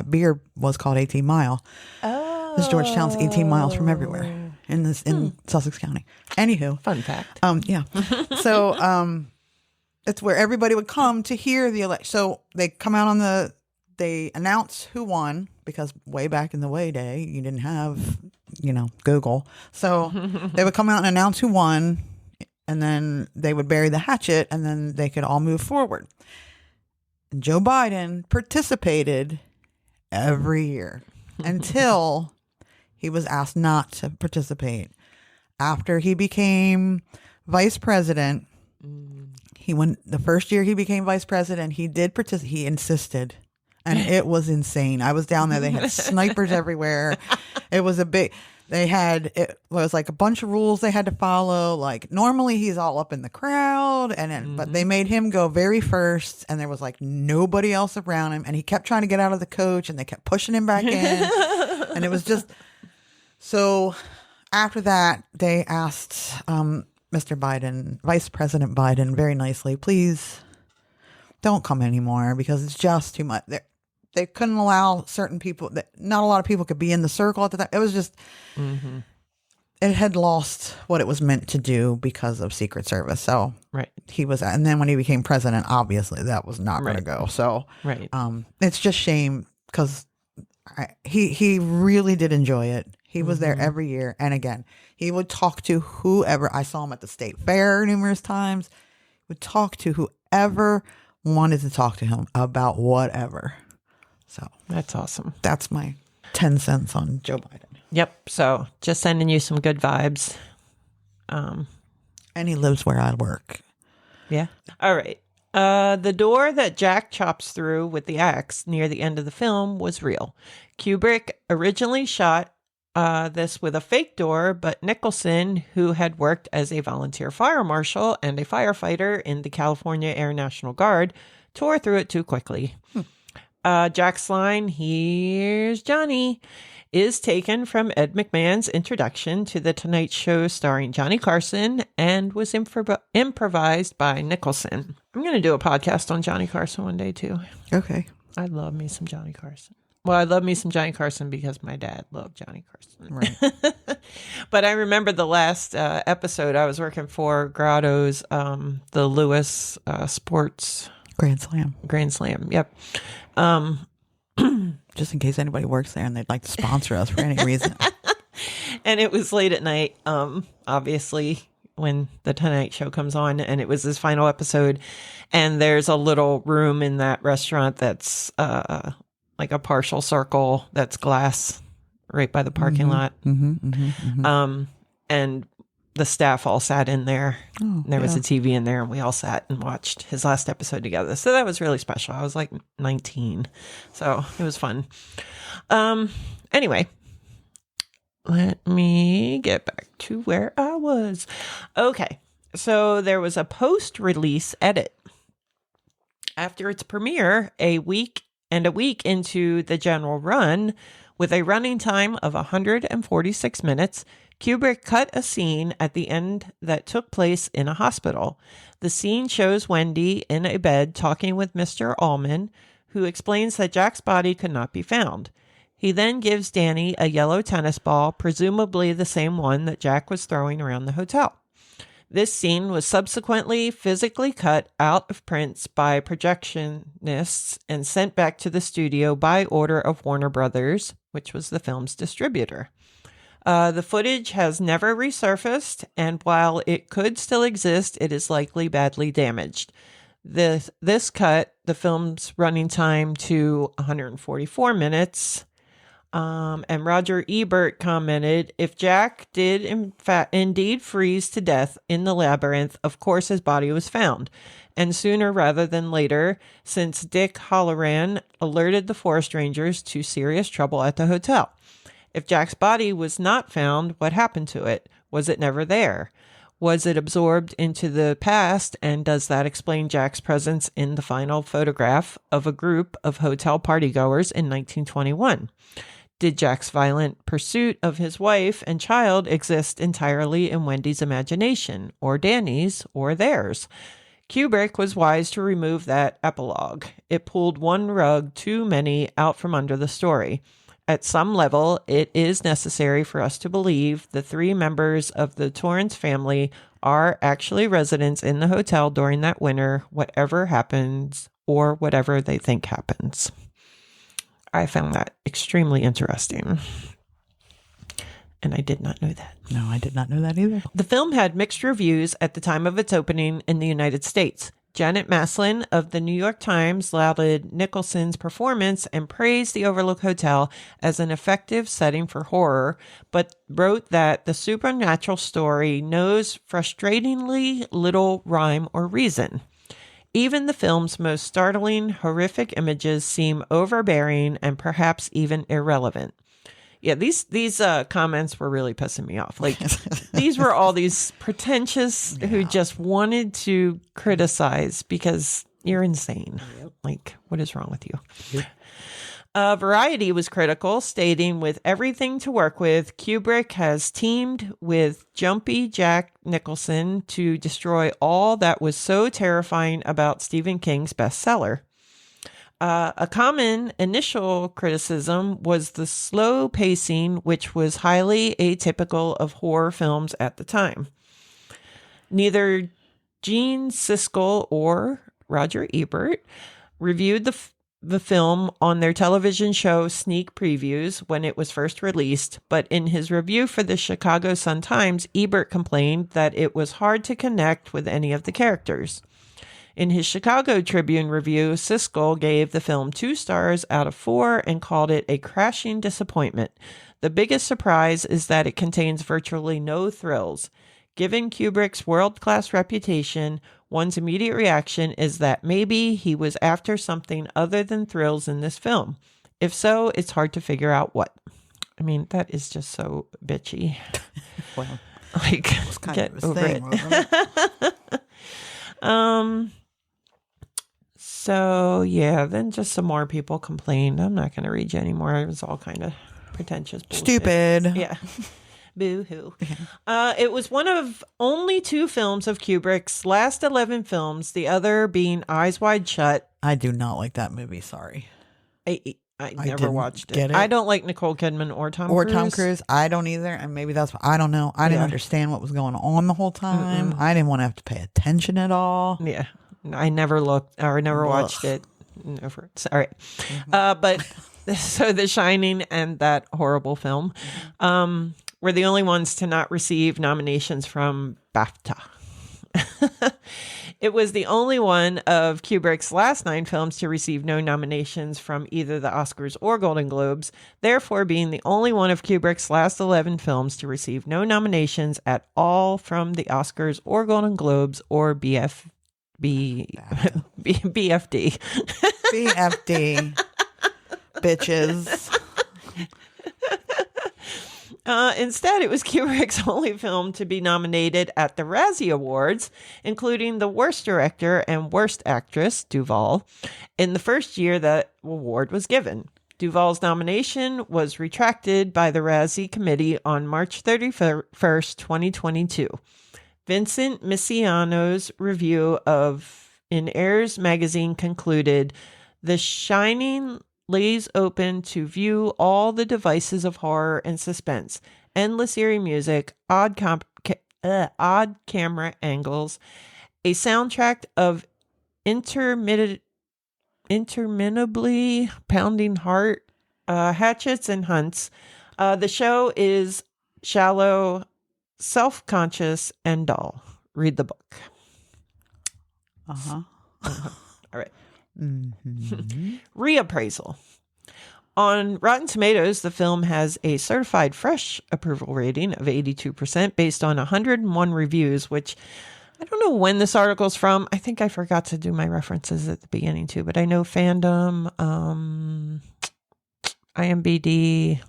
beer was called 18 Mile. Oh. Because Georgetown's 18 miles from everywhere in Sussex County. Anywho. Fun fact. Yeah. So it's where everybody would come to hear the election. So they come out they announce who won, because way back in the day, you didn't have, Google. So they would come out and announce who won, and then they would bury the hatchet, and then they could all move forward. And Joe Biden participated every year. until he was asked not to participate. After he became vice president, the first year he became vice president, he did participate. He insisted, and it was insane. I was down there. They had snipers everywhere. It was it was like a bunch of rules they had to follow. Like normally he's all up in the crowd, but they made him go very first, and there was like nobody else around him, and he kept trying to get out of the coach, and they kept pushing him back in, and it was just so. After that, they asked Mr. Biden, Vice President Biden, very nicely, please don't come anymore because it's just too much. They couldn't allow certain people, not a lot of people could be in the circle at the time. It was just, it had lost what it was meant to do because of Secret Service. So he was, and then when he became president, obviously that was not going to go. So it's just shame because he really did enjoy it. He was there every year. And again, he would talk to whoever. I saw him at the state fair numerous times. He would talk to whoever wanted to talk to him about whatever. So that's awesome. That's my 10 cents on Joe Biden. Yep. So just sending you some good vibes. And he lives where I work. Yeah. All right. The door that Jack chops through with the axe near the end of the film was real. Kubrick originally shot this with a fake door, but Nicholson, who had worked as a volunteer fire marshal and a firefighter in the California Air National Guard, tore through it too quickly. Jack's line, "Here's Johnny," is taken from Ed McMahon's introduction to The Tonight Show starring Johnny Carson and was improvised by Nicholson. I'm going to do a podcast on Johnny Carson one day, too. Okay. I love me some Johnny Carson. Well, I love me some Johnny Carson because my dad loved Johnny Carson. Right. But I remember the last episode I was working for Grotto's, the Lewis Sports Grand Slam. Yep. Just in case anybody works there and they'd like to sponsor us for any reason. And it was late at night, obviously, when the Tonight Show comes on, and it was this final episode. And there's a little room in that restaurant that's like a partial circle that's glass right by the parking lot. And the staff all sat in there. There was a TV in there, and we all sat and watched his last episode together. So that was really special. I was like 19. So it was fun. Anyway, let me get back to where I was. Okay. So there was a post-release edit. After its premiere, a week into the general run, with a running time of 146 minutes, Kubrick cut a scene at the end that took place in a hospital. The scene shows Wendy in a bed talking with Mr. Allman, who explains that Jack's body could not be found. He then gives Danny a yellow tennis ball, presumably the same one that Jack was throwing around the hotel. This scene was subsequently physically cut out of prints by projectionists and sent back to the studio by order of Warner Brothers, which was the film's distributor. The footage has never resurfaced, and while it could still exist, it is likely badly damaged. This cut the film's running time to 144 minutes. And Roger Ebert commented, "If Jack did indeed freeze to death in the labyrinth, of course his body was found, and sooner rather than later, since Dick Halloran alerted the forest rangers to serious trouble at the hotel. If Jack's body was not found, what happened to it? Was it never there? Was it absorbed into the past, and does that explain Jack's presence in the final photograph of a group of hotel partygoers in 1921? Did Jack's violent pursuit of his wife and child exist entirely in Wendy's imagination, or Danny's, or theirs? Kubrick was wise to remove that epilogue. It pulled one rug too many out from under the story. At some level, it is necessary for us to believe the three members of the Torrance family are actually residents in the hotel during that winter, whatever happens, or whatever they think happens." I found that extremely interesting. And I did not know that. No, I did not know that either. The film had mixed reviews at the time of its opening in the United States. Janet Maslin of the New York Times lauded Nicholson's performance and praised the Overlook Hotel as an effective setting for horror, but wrote that the supernatural story knows frustratingly little rhyme or reason. Even the film's most startling, horrific images seem overbearing and perhaps even irrelevant. Yeah, these comments were really pissing me off. Like, these were all these pretentious who just wanted to criticize because you're insane. Yep. Like, what is wrong with you? Yep. Variety was critical, stating, with everything to work with, Kubrick has teamed with jumpy Jack Nicholson to destroy all that was so terrifying about Stephen King's bestseller. A common initial criticism was the slow pacing, which was highly atypical of horror films at the time. Neither Gene Siskel or Roger Ebert reviewed the film on their television show Sneak Previews when it was first released, but in his review for the Chicago Sun-Times, Ebert complained that it was hard to connect with any of the characters. In his Chicago Tribune review, Siskel gave the film 2 stars out of 4 and called it a crashing disappointment. The biggest surprise is that it contains virtually no thrills. Given Kubrick's world-class reputation, one's immediate reaction is that maybe he was after something other than thrills in this film. If so, it's hard to figure out what. I mean, that is just so bitchy. Well, like, get over it. So, yeah, then just some more people complained. I'm not going to read you anymore. It was all kind of pretentious bullshit. Stupid. Yeah. Boo-hoo. It was one of only 2 films of Kubrick's last 11 films, the other being Eyes Wide Shut. I do not like that movie, sorry. I never watched it. Get it. I don't like Nicole Kidman or Tom Or Cruise. Tom Cruise. I don't either. And maybe that's I don't know. I didn't understand what was going on the whole time. I didn't want to have to pay attention at all. Yeah. I never looked or never watched it. Never. All right. But so The Shining and that horrible film were the only ones to not receive nominations from BAFTA. It was the only one of Kubrick's last 9 films to receive no nominations from either the Oscars or Golden Globes, therefore being the only one of Kubrick's last 11 films to receive no nominations at all from the Oscars or Golden Globes or BFD. BFD. Bitches. Instead, it was Kubrick's only film to be nominated at the Razzie Awards, including the Worst Director and Worst Actress, Duvall, in the first year that award was given. Duvall's nomination was retracted by the Razzie Committee on March 31st, 2022. Vincent Misiano's review in Airs magazine concluded, "The Shining lays open to view all the devices of horror and suspense, endless eerie music, odd camera angles, a soundtrack of interminably pounding heart, hatchets and hunts. The show is shallow, self-conscious, and dull. Read the book." Uh-huh. All right. Mm-hmm. Reappraisal. On Rotten Tomatoes, the film has a certified fresh approval rating of 82% based on 101 reviews, which I don't know when this article's from. I think I forgot to do my references at the beginning too, but I know Fandom, IMDb,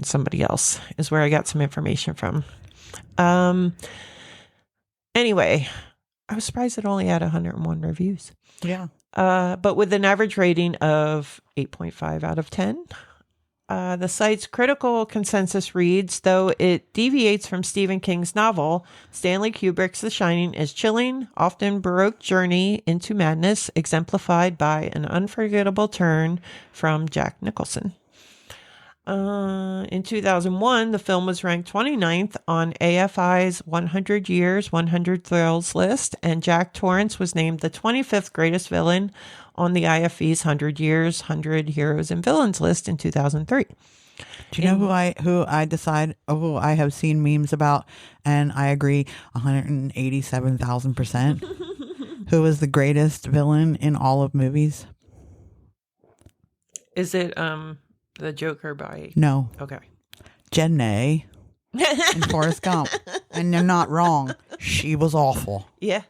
somebody else is where I got some information from. Anyway, I was surprised it only had 101 reviews. Yeah. But with an average rating of 8.5 out of 10. The site's critical consensus reads, though it deviates from Stephen King's novel, Stanley Kubrick's The Shining is chilling, often baroque journey into madness, exemplified by an unforgettable turn from Jack Nicholson. In 2001, the film was ranked 29th on AFI's 100 Years, 100 Thrills list, and Jack Torrance was named the 25th greatest villain on the IFE's 100 Years, 100 Heroes and Villains list in 2003. Do you know who I have seen memes about, and I agree 187,000%? Who is the greatest villain in all of movies? Is it the Joker by? No. Okay. Jenny in Forrest Gump. And you're not wrong. She was awful. Yeah.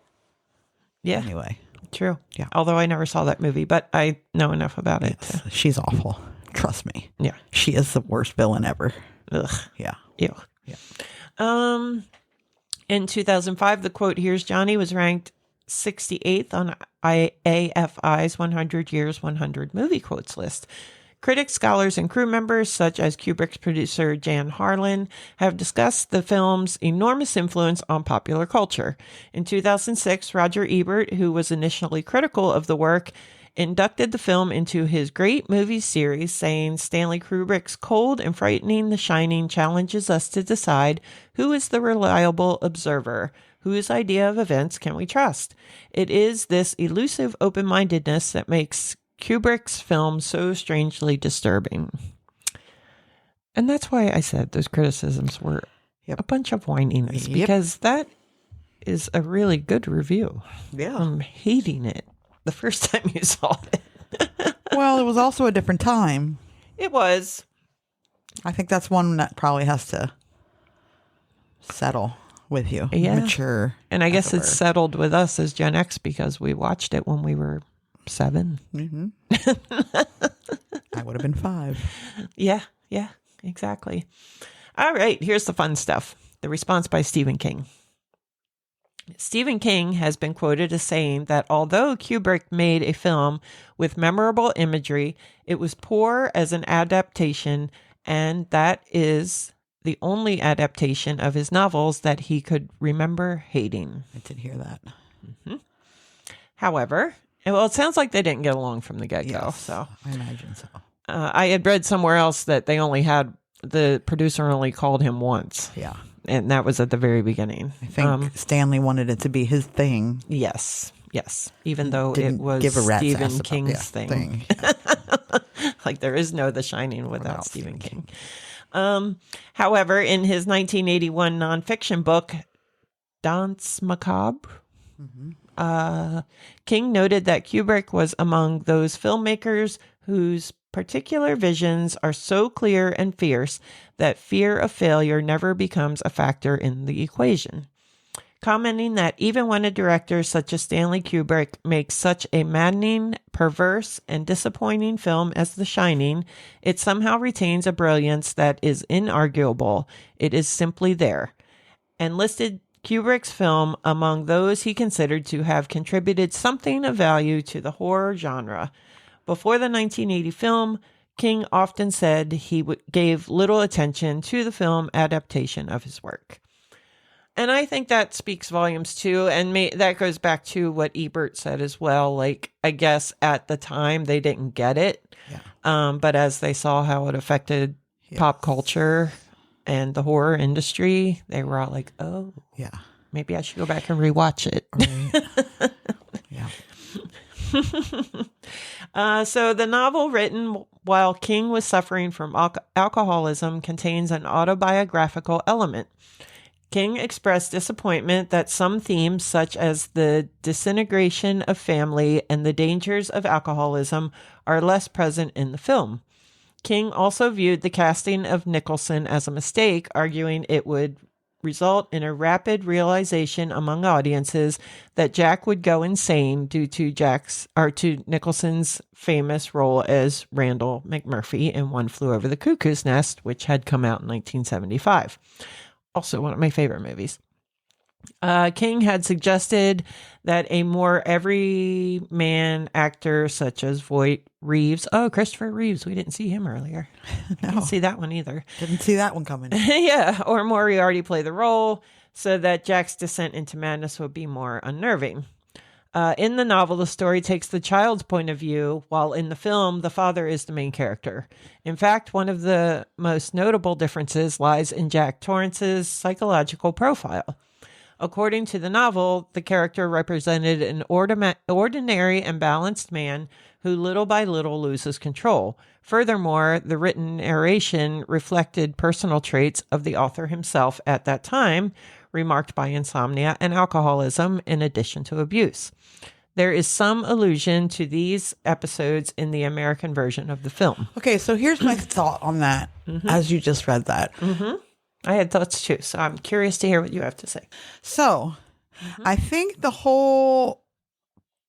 Yeah. Anyway. True. Yeah. Although I never saw that movie, but I know enough about it. Yes, she's awful. Trust me. Yeah. She is the worst villain ever. Ugh. Yeah. Ew. Yeah. In 2005, the quote, "Here's Johnny," was ranked 68th on AFI's 100 Years, 100 Movie Quotes list. Critics, scholars, and crew members, such as Kubrick's producer Jan Harlan, have discussed the film's enormous influence on popular culture. In 2006, Roger Ebert, who was initially critical of the work, inducted the film into his great movie series, saying Stanley Kubrick's cold and frightening The Shining challenges us to decide who is the reliable observer, whose idea of events can we trust. It is this elusive open-mindedness that makes Kubrick's film so strangely disturbing. And that's why I said those criticisms were a bunch of whininess, because that is a really good review. Yeah. I'm hating it the first time you saw it. Well, it was also a different time. It was. I think that's one that probably has to settle with you. Yeah. Mature. And I guess it's settled with us as Gen X because we watched it when we were 7. Mm-hmm. I would have been 5. Yeah, exactly. All right, here's the fun stuff. The response by Stephen King. Stephen King has been quoted as saying that although Kubrick made a film with memorable imagery, it was poor as an adaptation, and that is the only adaptation of his novels that he could remember hating. I did hear that. Mm-hmm. However, well, it sounds like they didn't get along from the get-go. Yes, So I imagine so. I had read somewhere else that the producer only called him once. Yeah. And that was at the very beginning. I think Stanley wanted it to be his thing. Yes. Even though Didn't it was give a rat's Stephen ass about- King's yeah, thing. Yeah. Like there is no The Shining without Stephen King. However, in his 1981 nonfiction book, Danse Macabre, King noted that Kubrick was among those filmmakers whose particular visions are so clear and fierce that fear of failure never becomes a factor in the equation. Commenting that even when a director such as Stanley Kubrick makes such a maddening, perverse, and disappointing film as The Shining, it somehow retains a brilliance that is inarguable. It is simply there. And listed Kubrick's film among those he considered to have contributed something of value to the horror genre. Before the 1980 film, King often said he gave little attention to the film adaptation of his work. And I think that speaks volumes too. And that goes back to what Ebert said as well. Like, I guess at the time they didn't get it. Yeah. But as they saw how it affected pop culture and the horror industry, they were all like, oh, yeah, maybe I should go back and rewatch it. Right. Yeah. So the novel, written while King was suffering from alcoholism, contains an autobiographical element. King expressed disappointment that some themes, such as the disintegration of family and the dangers of alcoholism, are less present in the film. King also viewed the casting of Nicholson as a mistake, arguing it would result in a rapid realization among audiences that Jack would go insane due to Nicholson's famous role as Randall McMurphy in One Flew Over the Cuckoo's Nest, which had come out in 1975. Also one of my favorite movies. King had suggested that a more everyman actor such as Christopher Reeves, we didn't see him earlier. No. Didn't see that one either. Didn't see that one coming. Yeah, or Moriarty play the role so that Jack's descent into madness would be more unnerving. In the novel, the story takes the child's point of view, while in the film, the father is the main character. In fact, one of the most notable differences lies in Jack Torrance's psychological profile. According to the novel, the character represented an ordinary and balanced man who little by little loses control. Furthermore, the written narration reflected personal traits of the author himself at that time, remarked by insomnia and alcoholism in addition to abuse. There is some allusion to these episodes in the American version of the film. Okay, so here's my thought on that as you just read that. I had thoughts too, so I'm curious to hear what you have to say. So I think the whole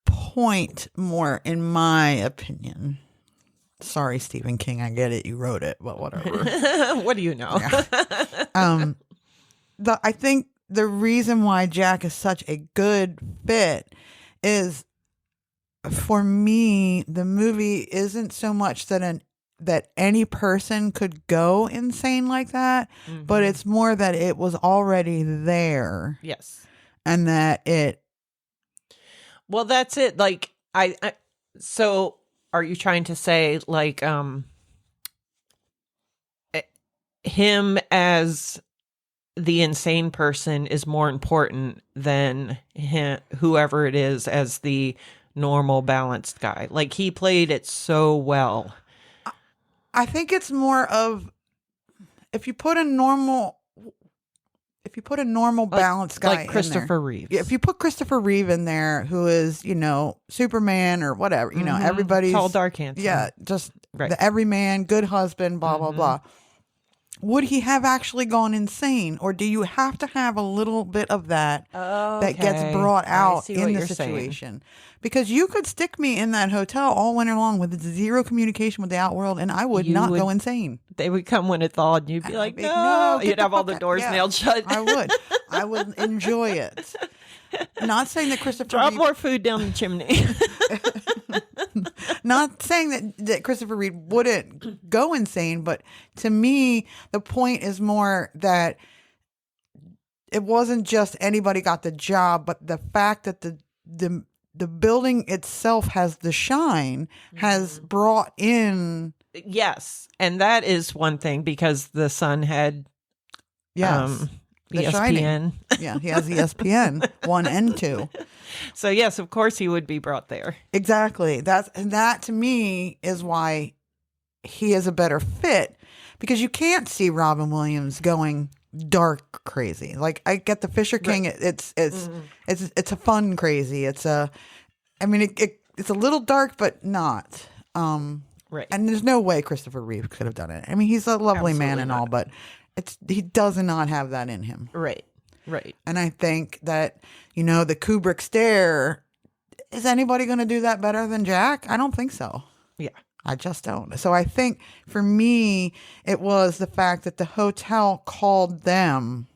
point, more in my opinion, sorry, Stephen King, I get it, you wrote it, but whatever. What do you know? I think the reason why Jack is such a good fit is, for me, the movie isn't so much that any person could go insane like that, but it's more that it was already there. Yes. And that it... Well, that's it. Like, so are you trying to say, like, him as the insane person is more important than whoever it is as the normal balanced guy? Like, he played it so well. I think it's more of, if you put a normal balanced guy like Christopher in there, Reeves. if you put Christopher Reeve in there, who is, Superman or whatever, everybody's tall, dark, handsome. Yeah, just Right. the everyman, good husband, blah blah blah. Would he have actually gone insane, or do you have to have a little bit of that that gets brought out in the situation? Because you could stick me in that hotel all winter long with zero communication with the outworld, and I would not go insane. They would come when it thawed, and you'd be like, no. Get You'd the have all fuck the out. doors Yeah, nailed shut. I would enjoy it. Not saying that Christopher Drop Reeve, more food down the chimney. not saying that Christopher Reeve wouldn't go insane, but to me, the point is more that it wasn't just anybody got the job, but the fact that the building itself has the shine has brought in. Yes. And that is one thing, because the son had Yes. The ESPN. Shining. Yeah, he has ESPN 1 and 2. So yes, of course he would be brought there. Exactly. That to me is why he is a better fit, because you can't see Robin Williams going dark crazy. Like, I get the Fisher King. Right. It's a fun crazy. It's a little dark, but not. Right. And there's no way Christopher Reeve could have done it. I mean, he's a lovely man Absolutely and not. all, but he does not have that in him. Right. Right. And I think that, the Kubrick stare, is anybody going to do that better than Jack? I don't think so. Yeah. I just don't. So I think for me, it was the fact that the hotel called them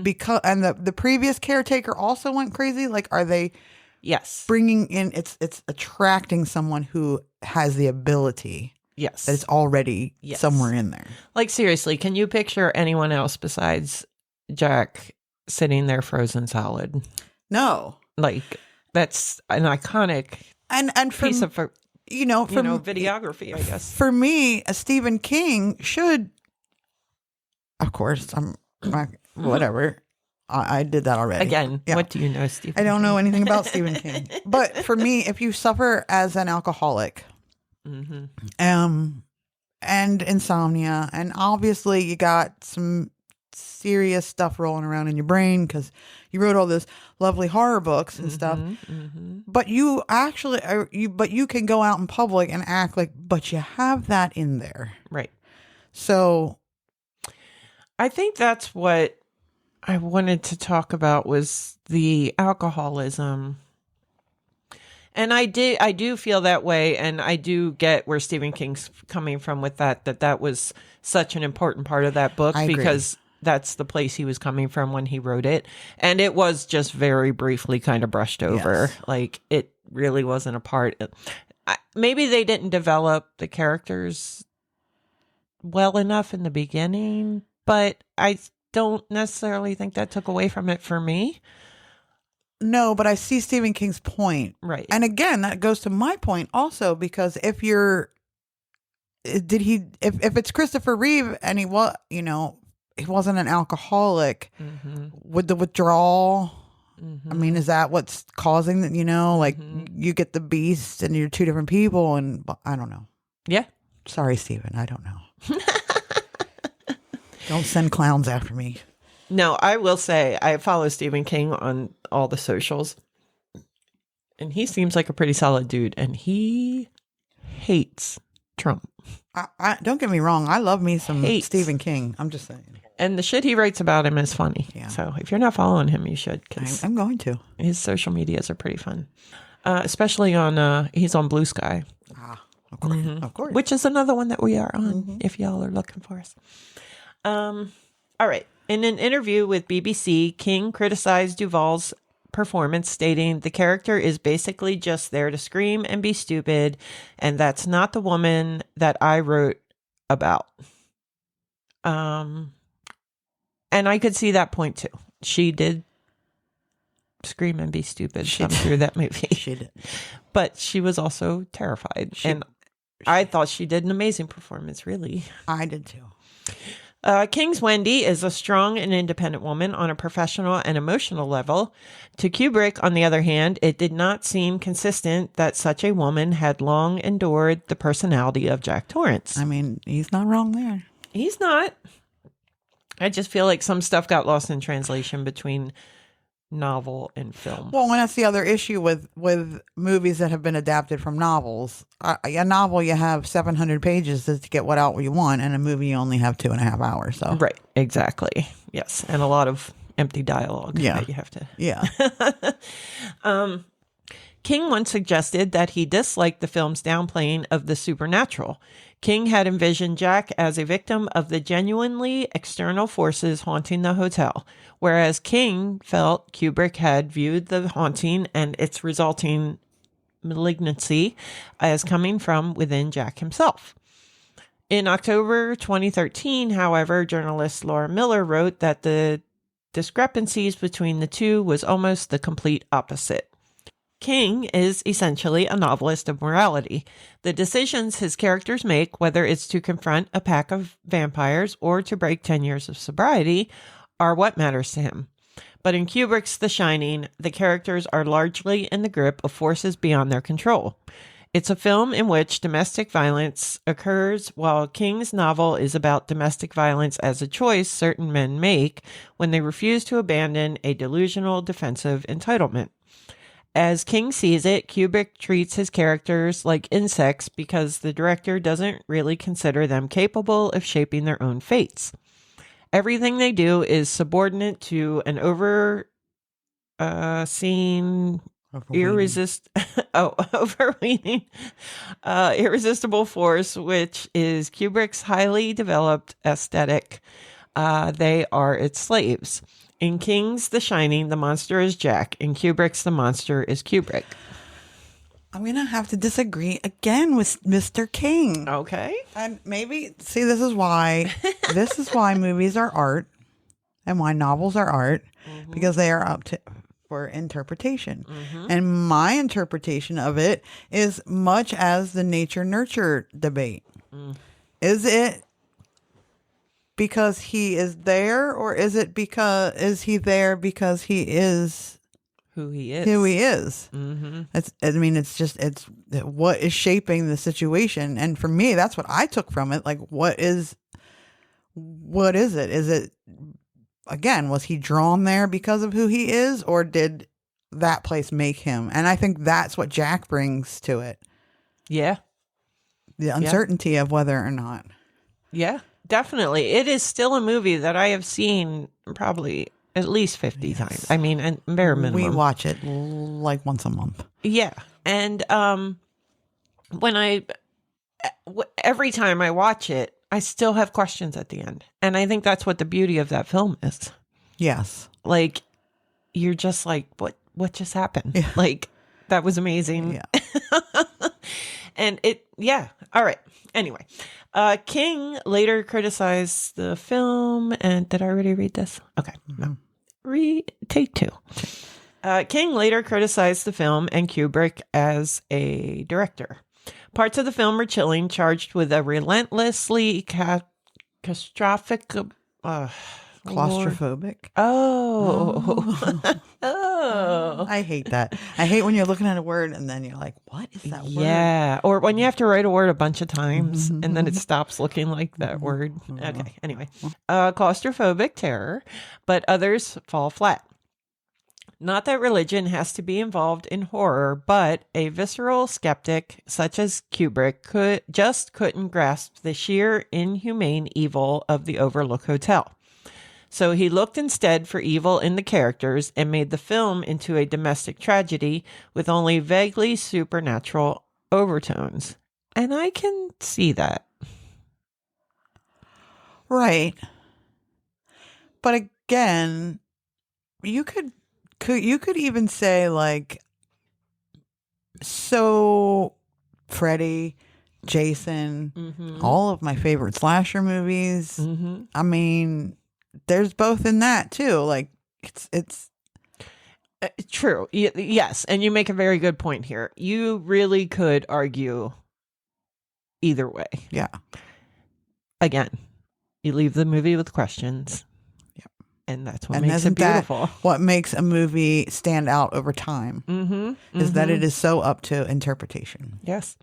because, and the previous caretaker also went crazy. Like, are they Yes. bringing in, it's attracting someone who has the ability Yes. that it's already somewhere in there. Like, seriously, can you picture anyone else besides Jack sitting there frozen solid? No. Like, that's an iconic And for, piece of, videography, I guess. For me, a Stephen King should, of course, whatever. I did that already. Again, Yeah. what do you know, Stephen? I don't know anything about Stephen King. But for me, if you suffer as an alcoholic, and insomnia, and obviously you got some serious stuff rolling around in your brain because you wrote all those lovely horror books and stuff, but you actually but you can go out in public and act like, but you have that in there. Right. So I think that's what I wanted to talk about, was the alcoholism. And I do feel that way, and I do get where Stephen King's coming from with that was such an important part of that book, I agree. because that's the place he was coming from when he wrote it. And it was just very briefly kind of brushed over. Yes. Like, it really wasn't a part. Maybe they didn't develop the characters well enough in the beginning, but I don't necessarily think that took away from it for me. no, but I see Stephen King's point. Right. And again, that goes to my point also, because if it's Christopher Reeve and he wasn't an alcoholic, with the withdrawal, I mean, is that what's causing that, like you get the beast and you're two different people, and I don't know. Yeah. Sorry, Stephen, I don't know. Don't send clowns after me. No, I will say I follow Stephen King on all the socials, and he seems like a pretty solid dude, and he hates Trump. I don't get me wrong. I love me some Hates. Stephen King. I'm just saying. And the shit he writes about him is funny. Yeah. So if you're not following him, you should, because I'm going to. his social medias are pretty fun. Especially on, he's on Blue Sky. Of course. Of course. Which is another one that we are on, if y'all are looking for us. All right. In an interview with BBC, King criticized Duvall's performance, stating the character is basically just there to scream and be stupid, and that's not the woman that I wrote about. And I could see that point too. She did scream and be stupid through that movie. She did. But she was also terrified. I thought she did an amazing performance, really. I did too. King's Wendy is a strong and independent woman on a professional and emotional level. To Kubrick, on the other hand, it did not seem consistent that such a woman had long endured the personality of Jack Torrance. I mean, he's not wrong there. He's not. I just feel like some stuff got lost in translation between novel and film. Well, and that's the other issue with movies that have been adapted from novels. A novel, you have 700 pages to get what out you want, and a movie, you only have 2.5 hours. So Right, exactly. Yes, and a lot of empty dialogue that you have to... Yeah. King once suggested that he disliked the film's downplaying of the supernatural. King had envisioned Jack as a victim of the genuinely external forces haunting the hotel, whereas King felt Kubrick had viewed the haunting and its resulting malignancy as coming from within Jack himself. In October 2013, however, journalist Laura Miller wrote that the discrepancies between the two was almost the complete opposite. King is essentially a novelist of morality. The decisions his characters make, whether it's to confront a pack of vampires or to break 10 years of sobriety, are what matters to him. But in Kubrick's The Shining, the characters are largely in the grip of forces beyond their control. It's a film in which domestic violence occurs, while King's novel is about domestic violence as a choice certain men make when they refuse to abandon a delusional defensive entitlement. As King sees it, Kubrick treats his characters like insects because the director doesn't really consider them capable of shaping their own fates. Everything they do is subordinate to an overweening, irresistible force, which is Kubrick's highly developed aesthetic. They are its slaves. In King's The Shining, the monster is Jack. In Kubrick's, the monster is Kubrick. I'm going to have to disagree again with Mr. King. Okay. And maybe, see, this is why movies are art and why novels are art, because they are up for interpretation. And my interpretation of it is much as the nature-nurture debate. Is it because he is there, or is he there because he is who he is? It's what is shaping the situation. And for me, that's what I took from it. Like, what is it? Is it, again, was he drawn there because of who he is, or did that place make him? And I think that's what Jack brings to it. Yeah. The uncertainty of whether or not. Yeah. Definitely. It is still a movie that I have seen probably at least 50 times. I mean, and bare minimum. We watch it like once a month. Yeah. And every time I watch it, I still have questions at the end. And I think that's what the beauty of that film is. Yes. Like, you're just like, what just happened? Yeah. Like, that was amazing. Yeah. And all right. Anyway, King later criticized the film, and did I already read this? Okay, no. Take two. King later criticized the film and Kubrick as a director. Parts of the film are chilling, charged with a relentlessly catastrophic. Claustrophobic. Oh. Oh. I hate that. I hate when you're looking at a word and then you're like, what is that word? Yeah. Or when you have to write a word a bunch of times and then it stops looking like that word. Okay. Anyway, claustrophobic terror, but others fall flat. Not that religion has to be involved in horror, but a visceral skeptic such as Kubrick couldn't grasp the sheer inhumane evil of the Overlook Hotel. So he looked instead for evil in the characters and made the film into a domestic tragedy with only vaguely supernatural overtones. And I can see that. Right. But again, you could even say like, so Freddy, Jason, all of my favorite slasher movies. I mean, there's both in that too. Like it's true. Yes. And you make a very good point here. You really could argue either way. Yeah. Again, you leave the movie with questions. Yep. And that's what makes it beautiful. What makes a movie stand out over time is that it is so up to interpretation. Yes.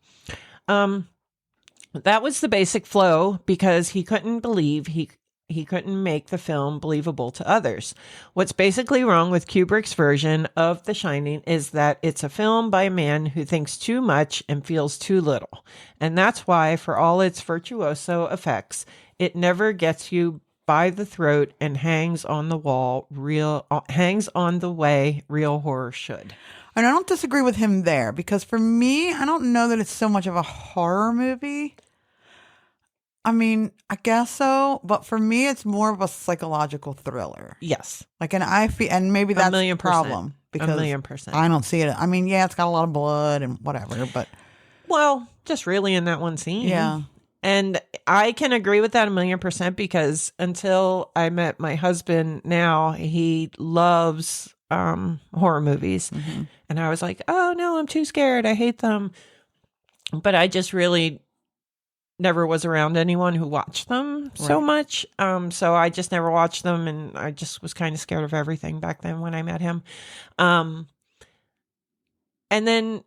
That was the basic flow because he couldn't believe he couldn't make the film believable to others. What's basically wrong with Kubrick's version of The Shining is that it's a film by a man who thinks too much and feels too little. And that's why, for all its virtuoso effects, it never gets you by the throat and hangs on the way real horror should. And I don't disagree with him there because for me, I don't know that it's so much of a horror movie. I mean, I guess so, but for me, it's more of a psychological thriller. Yes. Like, and maybe that's the problem because 1,000,000%. I don't see it. I mean, yeah, it's got a lot of blood and whatever, but well, just really in that one scene. Yeah. And I can agree with that 1,000,000% because until I met my husband now, he loves horror movies. And I was like, oh no, I'm too scared. I hate them. But I just really never was around anyone who watched them so much. So I just never watched them. And I just was kind of scared of everything back then when I met him. And then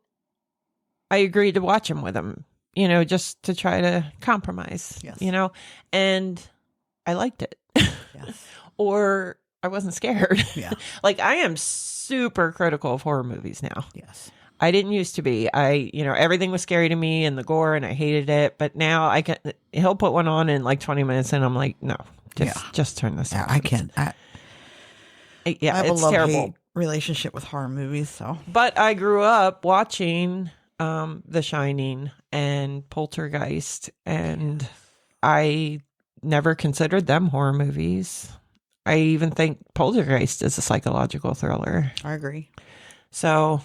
I agreed to watch them with him, just to try to compromise, and I liked it. Yes. Or I wasn't scared. Yeah. Like I am super critical of horror movies now. Yes. I didn't used to be. Everything was scary to me and the gore and I hated it. But now he'll put one on in like 20 minutes and I'm like, no, just turn this off. I can't. I have it's a terrible. love-hate relationship with horror movies. So, but I grew up watching The Shining and Poltergeist, and I never considered them horror movies. I even think Poltergeist is a psychological thriller. I agree. So,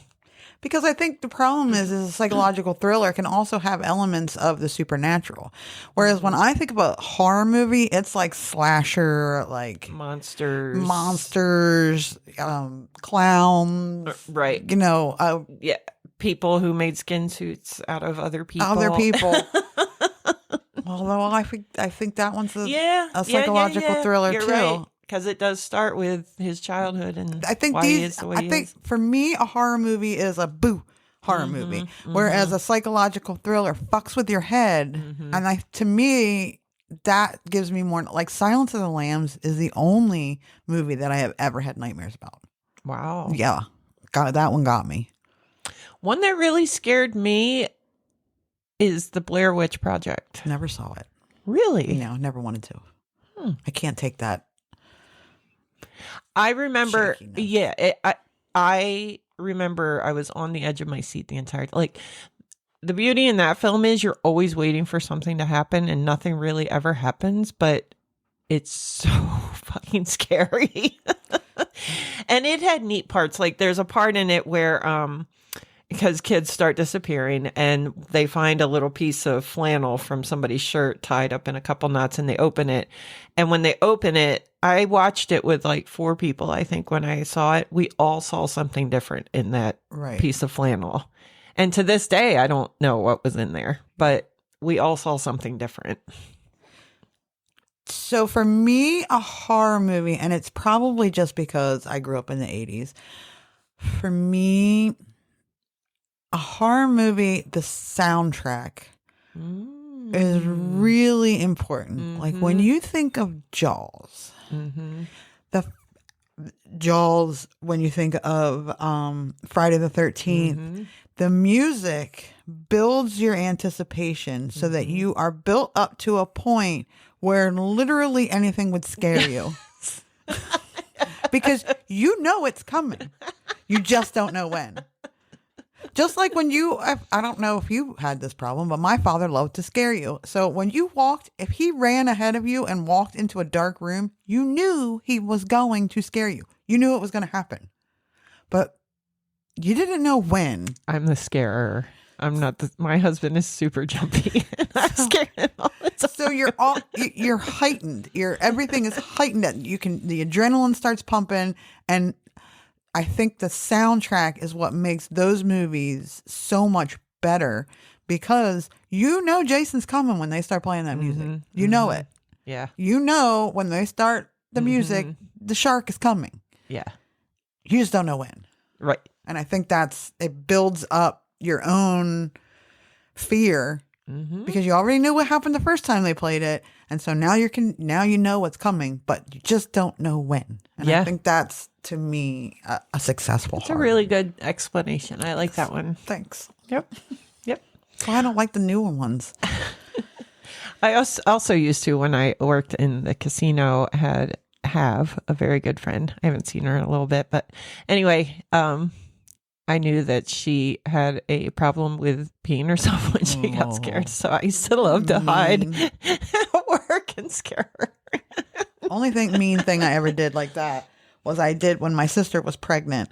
because I think the problem is a psychological thriller can also have elements of the supernatural. Whereas when I think about horror movie, it's like slasher, like monsters, clowns, right? Yeah, people who made skin suits out of other people. Although I think that one's a psychological yeah. thriller You're too. Right. Because it does start with his childhood and I think why he is the way he is. for me, a horror movie is a horror movie, whereas a psychological thriller fucks with your head, and to me that gives me more. Like Silence of the Lambs is the only movie that I have ever had nightmares about. Wow. Yeah, that one got me. One that really scared me is the Blair Witch Project. Never saw it. Really? No, never wanted to. I can't take that. I remember, shakiness. I remember I was on the edge of my seat the entire time. Like, the beauty in that film is you're always waiting for something to happen and nothing really ever happens, but it's so fucking scary. And it had neat parts. Like, there's a part in it where, because kids start disappearing and they find a little piece of flannel from somebody's shirt tied up in a couple knots and they open it. And when they open it, I watched it with like 4 people, I think, when I saw it. We all saw something different in that piece of flannel. And to this day, I don't know what was in there, but we all saw something different. So for me, a horror movie, and it's probably just because I grew up in the 80s. For me, a horror movie, the soundtrack is really important. Like when you think of Jaws, the Jaws, when you think of Friday the 13th, the music builds your anticipation so that you are built up to a point where literally anything would scare you. Because you know it's coming. You just don't know when. Just like when I don't know if you had this problem, but my father loved to scare you. So when you walked, if he ran ahead of you and walked into a dark room, you knew he was going to scare you. You knew it was going to happen. But you didn't know when. I'm the scarer. I'm not my husband is super jumpy. And I scare him all the time. So you're heightened. Everything is heightened. The adrenaline starts pumping, and I think the soundtrack is what makes those movies so much better because you know Jason's coming when they start playing that music. You know it. Yeah. You know when they start the music, the shark is coming. Yeah. You just don't know when. Right. And I think it builds up your own fear because you already knew what happened the first time they played it. And so now you know what's coming, but you just don't know when. And I think that's, to me, a successful It's a really good explanation. I like that one. Thanks. Yep. Well, I don't like the newer ones. I also used to, when I worked in the casino, have a very good friend. I haven't seen her in a little bit, but anyway, I knew that she had a problem with peeing herself when she got scared. So I used to love to hide at work and scare her. Only mean thing I ever did like that was I did when my sister was pregnant.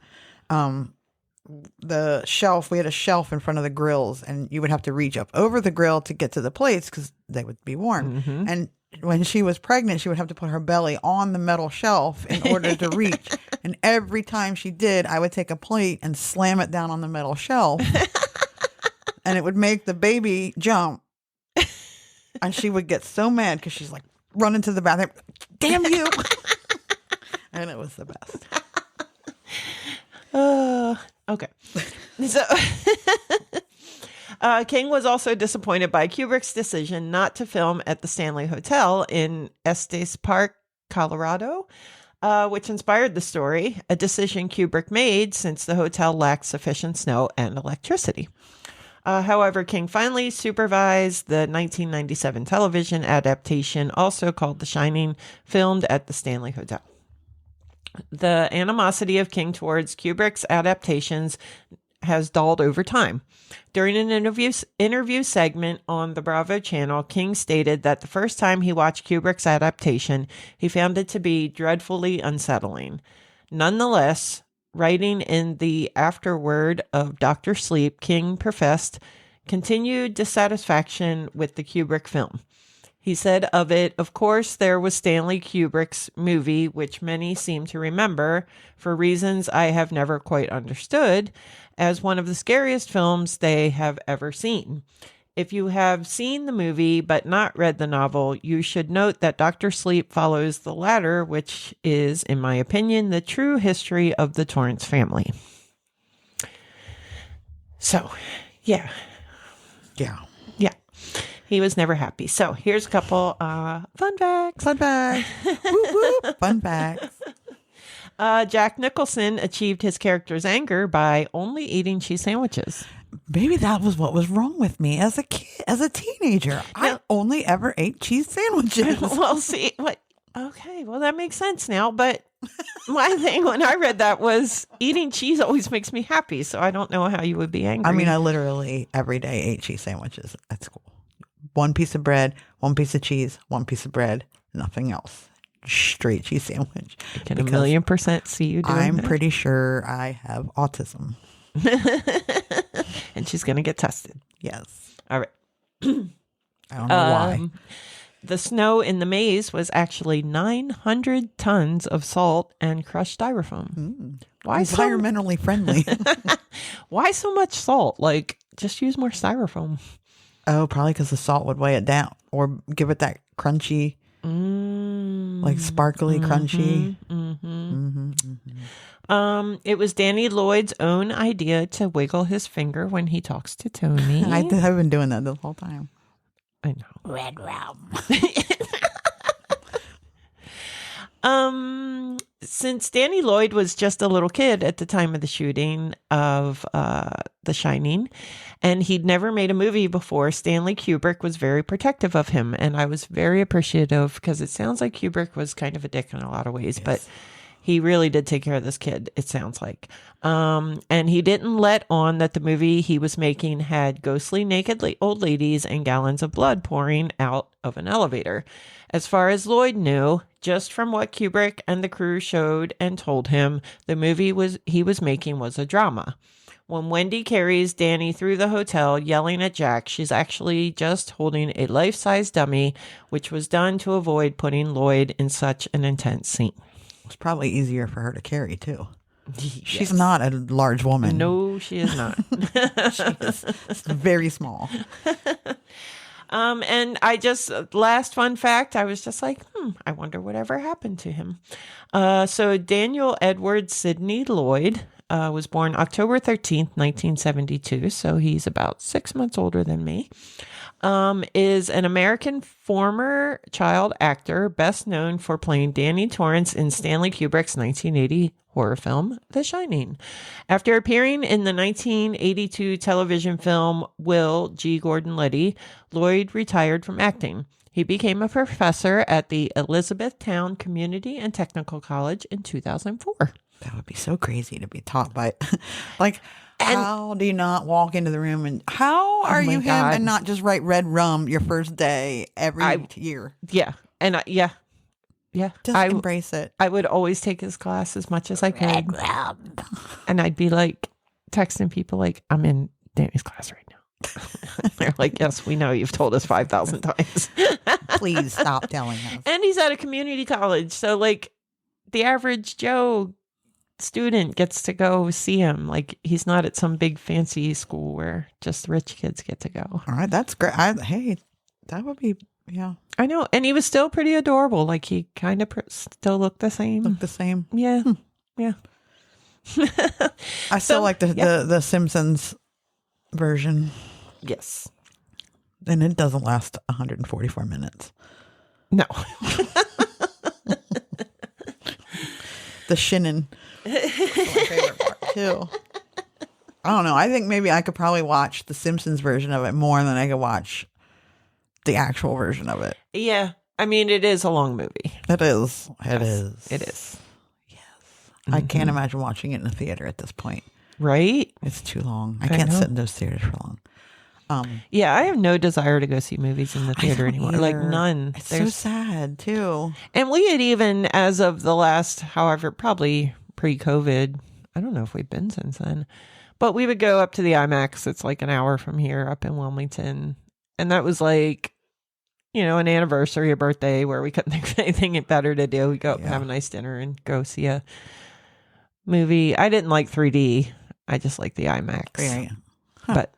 The shelf, we had a shelf in front of the grills, and you would have to reach up over the grill to get to the plates because they would be warm. And when she was pregnant, she would have to put her belly on the metal shelf in order to reach. And every time she did, I would take a plate and slam it down on the metal shelf. And it would make the baby jump. And she would get so mad because she's like running to the bathroom. Damn you. And it was the best. Okay. So King was also disappointed by Kubrick's decision not to film at the Stanley Hotel in Estes Park, Colorado, which inspired the story, a decision Kubrick made since the hotel lacked sufficient snow and electricity. However, King finally supervised the 1997 television adaptation, also called The Shining, filmed at the Stanley Hotel. The animosity of King towards Kubrick's adaptations has dulled over time. During an interview segment on the Bravo channel, King stated that the first time he watched Kubrick's adaptation, he found it to be dreadfully unsettling. Nonetheless, writing in the afterword of Dr. Sleep, King professed continued dissatisfaction with the Kubrick film. He said of it, of course, there was Stanley Kubrick's movie, which many seem to remember, for reasons I have never quite understood, as one of the scariest films they have ever seen. If you have seen the movie but not read the novel, you should note that Dr. Sleep follows the latter, which is, in my opinion, the true history of the Torrance family. So, yeah. Yeah. He was never happy. So here's a couple fun facts. Fun facts. Whoop, whoop. Fun facts. Jack Nicholson achieved his character's anger by only eating cheese sandwiches. Maybe that was what was wrong with me as a kid, as a teenager. I only ever ate cheese sandwiches. Well, see, what? Okay, well, that makes sense now. But my thing when I read that was eating cheese always makes me happy. So I don't know how you would be angry. I mean, I literally every day ate cheese sandwiches at school. One piece of bread, one piece of cheese, one piece of bread, nothing else. Straight cheese sandwich. I can 1,000,000% see you doing I'm that. pretty sure I have autism. And she's going to get tested. Yes. All right. I don't know why. The snow in the maze was actually 900 tons of salt and crushed styrofoam. Why environmentally friendly? Why so much salt? Like, just use more styrofoam. Oh, probably because the salt would weigh it down or give it that crunchy Like sparkly, crunchy. It was Danny Lloyd's own idea to wiggle his finger when he talks to Tony. I've been doing that the whole time. I know. Red rum. Since Danny Lloyd was just a little kid at the time of the shooting of The Shining, and he'd never made a movie before, Stanley Kubrick was very protective of him, and I was very appreciative because it sounds like Kubrick was kind of a dick in a lot of ways, but he really did take care of this kid, it sounds like. And he didn't let on that the movie he was making had ghostly naked old ladies and gallons of blood pouring out of an elevator. As far as Lloyd knew, just from what Kubrick and the crew showed and told him, the movie he was making was a drama. When Wendy carries Danny through the hotel yelling at Jack, she's actually just holding a life-size dummy, which was done to avoid putting Lloyd in such an intense scene. It's probably easier for her to carry, too. Yes. She's not a large woman. No, she is not. She is very small. And last fun fact, I was just like, I wonder whatever happened to him. So Daniel Edward Sidney Lloyd was born October 13th, 1972. So he's about 6 months older than me. Is an American former child actor, best known for playing Danny Torrance in Stanley Kubrick's 1980 horror film, The Shining. After appearing in the 1982 television film Will G. Gordon Liddy, Lloyd retired from acting. He became a professor at the Elizabethtown Community and Technical College in 2004. That would be so crazy to be taught by, like, how do you not walk into the room and how are you him and not just write red rum your first day every year? Yeah. And yeah. Just embrace it. I would always take his class as much as I could. Red rum. And I'd be like texting people like, I'm in Danny's class right now. They're like, yes, we know, you've told us 5,000 times. Please stop telling us. And he's at a community college. So like the average Joe student gets to go see him. Like he's not at some big fancy school where just rich kids get to go. All right. That's great. Hey, that would be, yeah. I know. And he was still pretty adorable. Like he kind of still looked the same. Look the same. Yeah. Yeah. I still like the Simpsons version. Yes. And it doesn't last 144 minutes. No. The shinnin. That's my favorite part too. I don't know. I think maybe I could probably watch the Simpsons version of it more than I could watch the actual version of it. Yeah. I mean, it is a long movie. It is. It is. It is. Yes. I can't imagine watching it in a theater at this point. Right? It's too long. I can't sit in those theaters for long. Yeah, I have no desire to go see movies in the theater anymore. Either. Like none. It's so sad too. And we had even, as of the last, however, probably pre-COVID, I don't know if we've been since then, but we would go up to the IMAX. It's like an hour from here up in Wilmington. And that was like, you know, an anniversary, a birthday where we couldn't think of anything better to do. We go up and have a nice dinner and go see a movie. I didn't like 3D. I just like the IMAX. Yeah. Huh. But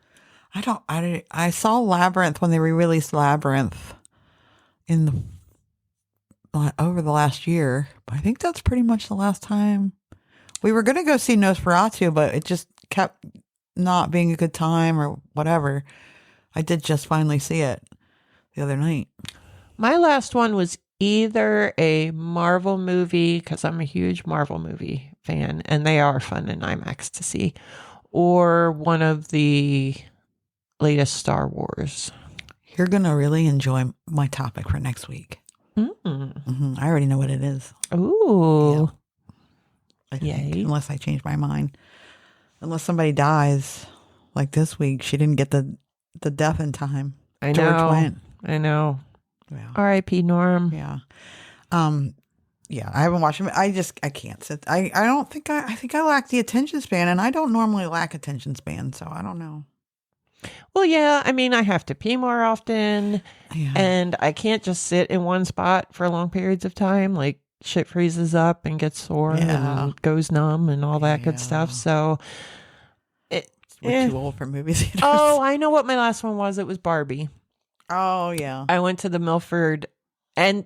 I saw Labyrinth when they re-released Labyrinth over the last year. But I think that's pretty much the last time. We were going to go see Nosferatu, but it just kept not being a good time or whatever. I did just finally see it the other night. My last one was either a Marvel movie, because I'm a huge Marvel movie fan, and they are fun in IMAX to see, or one of the latest Star Wars. You're going to really enjoy my topic for next week. Mm. I already know what it is. Ooh. I think, Yay. unless I change my mind. Unless somebody dies. Like this week, she didn't get the death in time. I George know. went. I know. Yeah. R.I.P. Norm. Yeah. Yeah, I haven't watched it. I can't sit. I don't think I think I lack the attention span, and I don't normally lack attention span, so I don't know. Well, yeah, I mean, I have to pee more often, Yeah. and I can't just sit in one spot for long periods of time. Like, shit freezes up and gets sore and goes numb and all that good stuff. So, we're too old for movie theaters. Oh, I know what my last one was. It was Barbie. Oh, yeah. I went to the Milford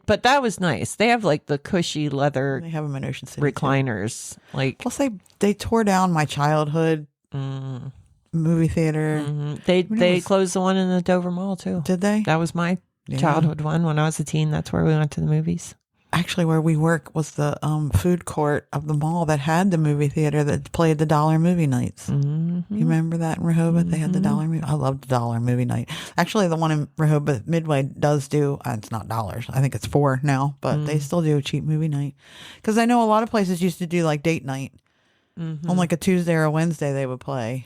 But that was nice. They have like the cushy leather They have them in Ocean City too. recliners. Like Plus, they tore down my childhood movie theater. they closed the one in the Dover Mall too. Did they? That was my Yeah. childhood one when I was a teen. That's where we went to the movies. Actually, where we work was the food court of the mall that had the movie theater that played the dollar movie nights. You remember that in Rehoboth? They had the dollar movie. I loved the dollar movie night. Actually, the one in Rehoboth Midway does do. It's not dollars. I think it's $4 now, but they still do a cheap movie night. Because I know a lot of places used to do like date night on like a Tuesday or a Wednesday. They would play,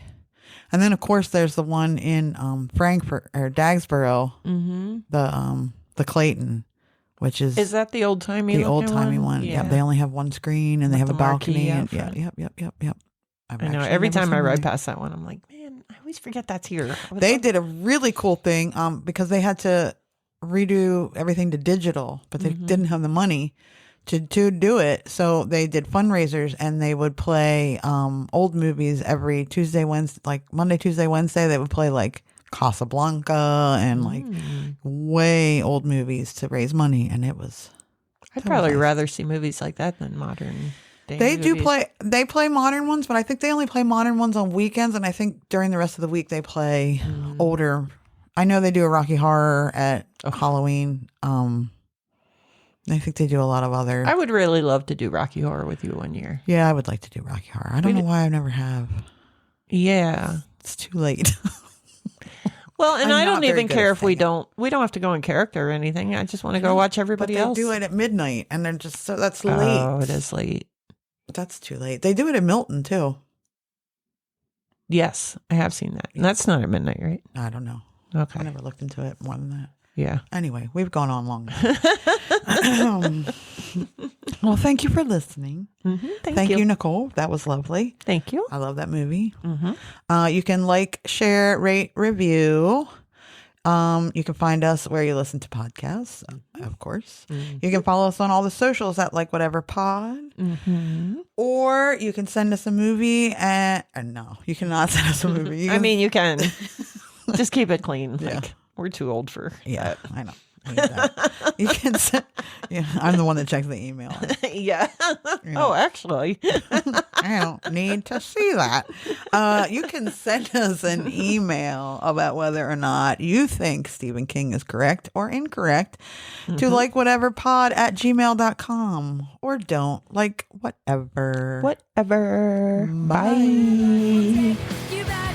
and then of course there's the one in Frankfurt or Dagsboro, the Clayton. Which is that the old timey? The old timey one. Yeah, they only have one screen and they have a balcony. And yep. I know. Every time I ride past that one, I'm like, man, I always forget that's here. They did a really cool thing because they had to redo everything to digital, but they didn't have the money to do it. So they did fundraisers and they would play old movies every Tuesday, Wednesday, like Monday, Tuesday, Wednesday. They would play like Casablanca and like way old movies to raise money, and it was. I'd probably rather see movies like that than modern. They play modern ones, but I think they only play modern ones on weekends, and I think during the rest of the week they play older. I know they do a Rocky Horror at Halloween. I think they do a lot of other. I would really love to do Rocky Horror with you one year. Yeah, I would like to do Rocky Horror. I don't know why I never have. Yeah, it's too late. Well, and I don't even care if we don't have to go in character or anything. I just want to go watch everybody else. They do it at midnight, and they're just that's late. Oh, it is late. That's too late. They do it at Milton too. Yes, I have seen that. And that's not at midnight, right? I don't know. Okay. I never looked into it more than that. Yeah. Anyway, we've gone on long well, thank you for listening. Thank you, Nicole. That was lovely. Thank you. I love that movie. You can like, share, rate, review. You can find us where you listen to podcasts, of course. You can follow us on all the socials at Like Whatever Pod. Or you can send us a movie no, you cannot send us a movie. You can. Just keep it clean. Yeah. Like, we're too old for that. I know. I need that. You can send, I'm the one that checks the email. Yeah. Oh, actually. I don't need to see that. You can send us an email about whether or not you think Stephen King is correct or incorrect to likewhateverpod@gmail.com, or don't. Like whatever. Whatever. Bye. You better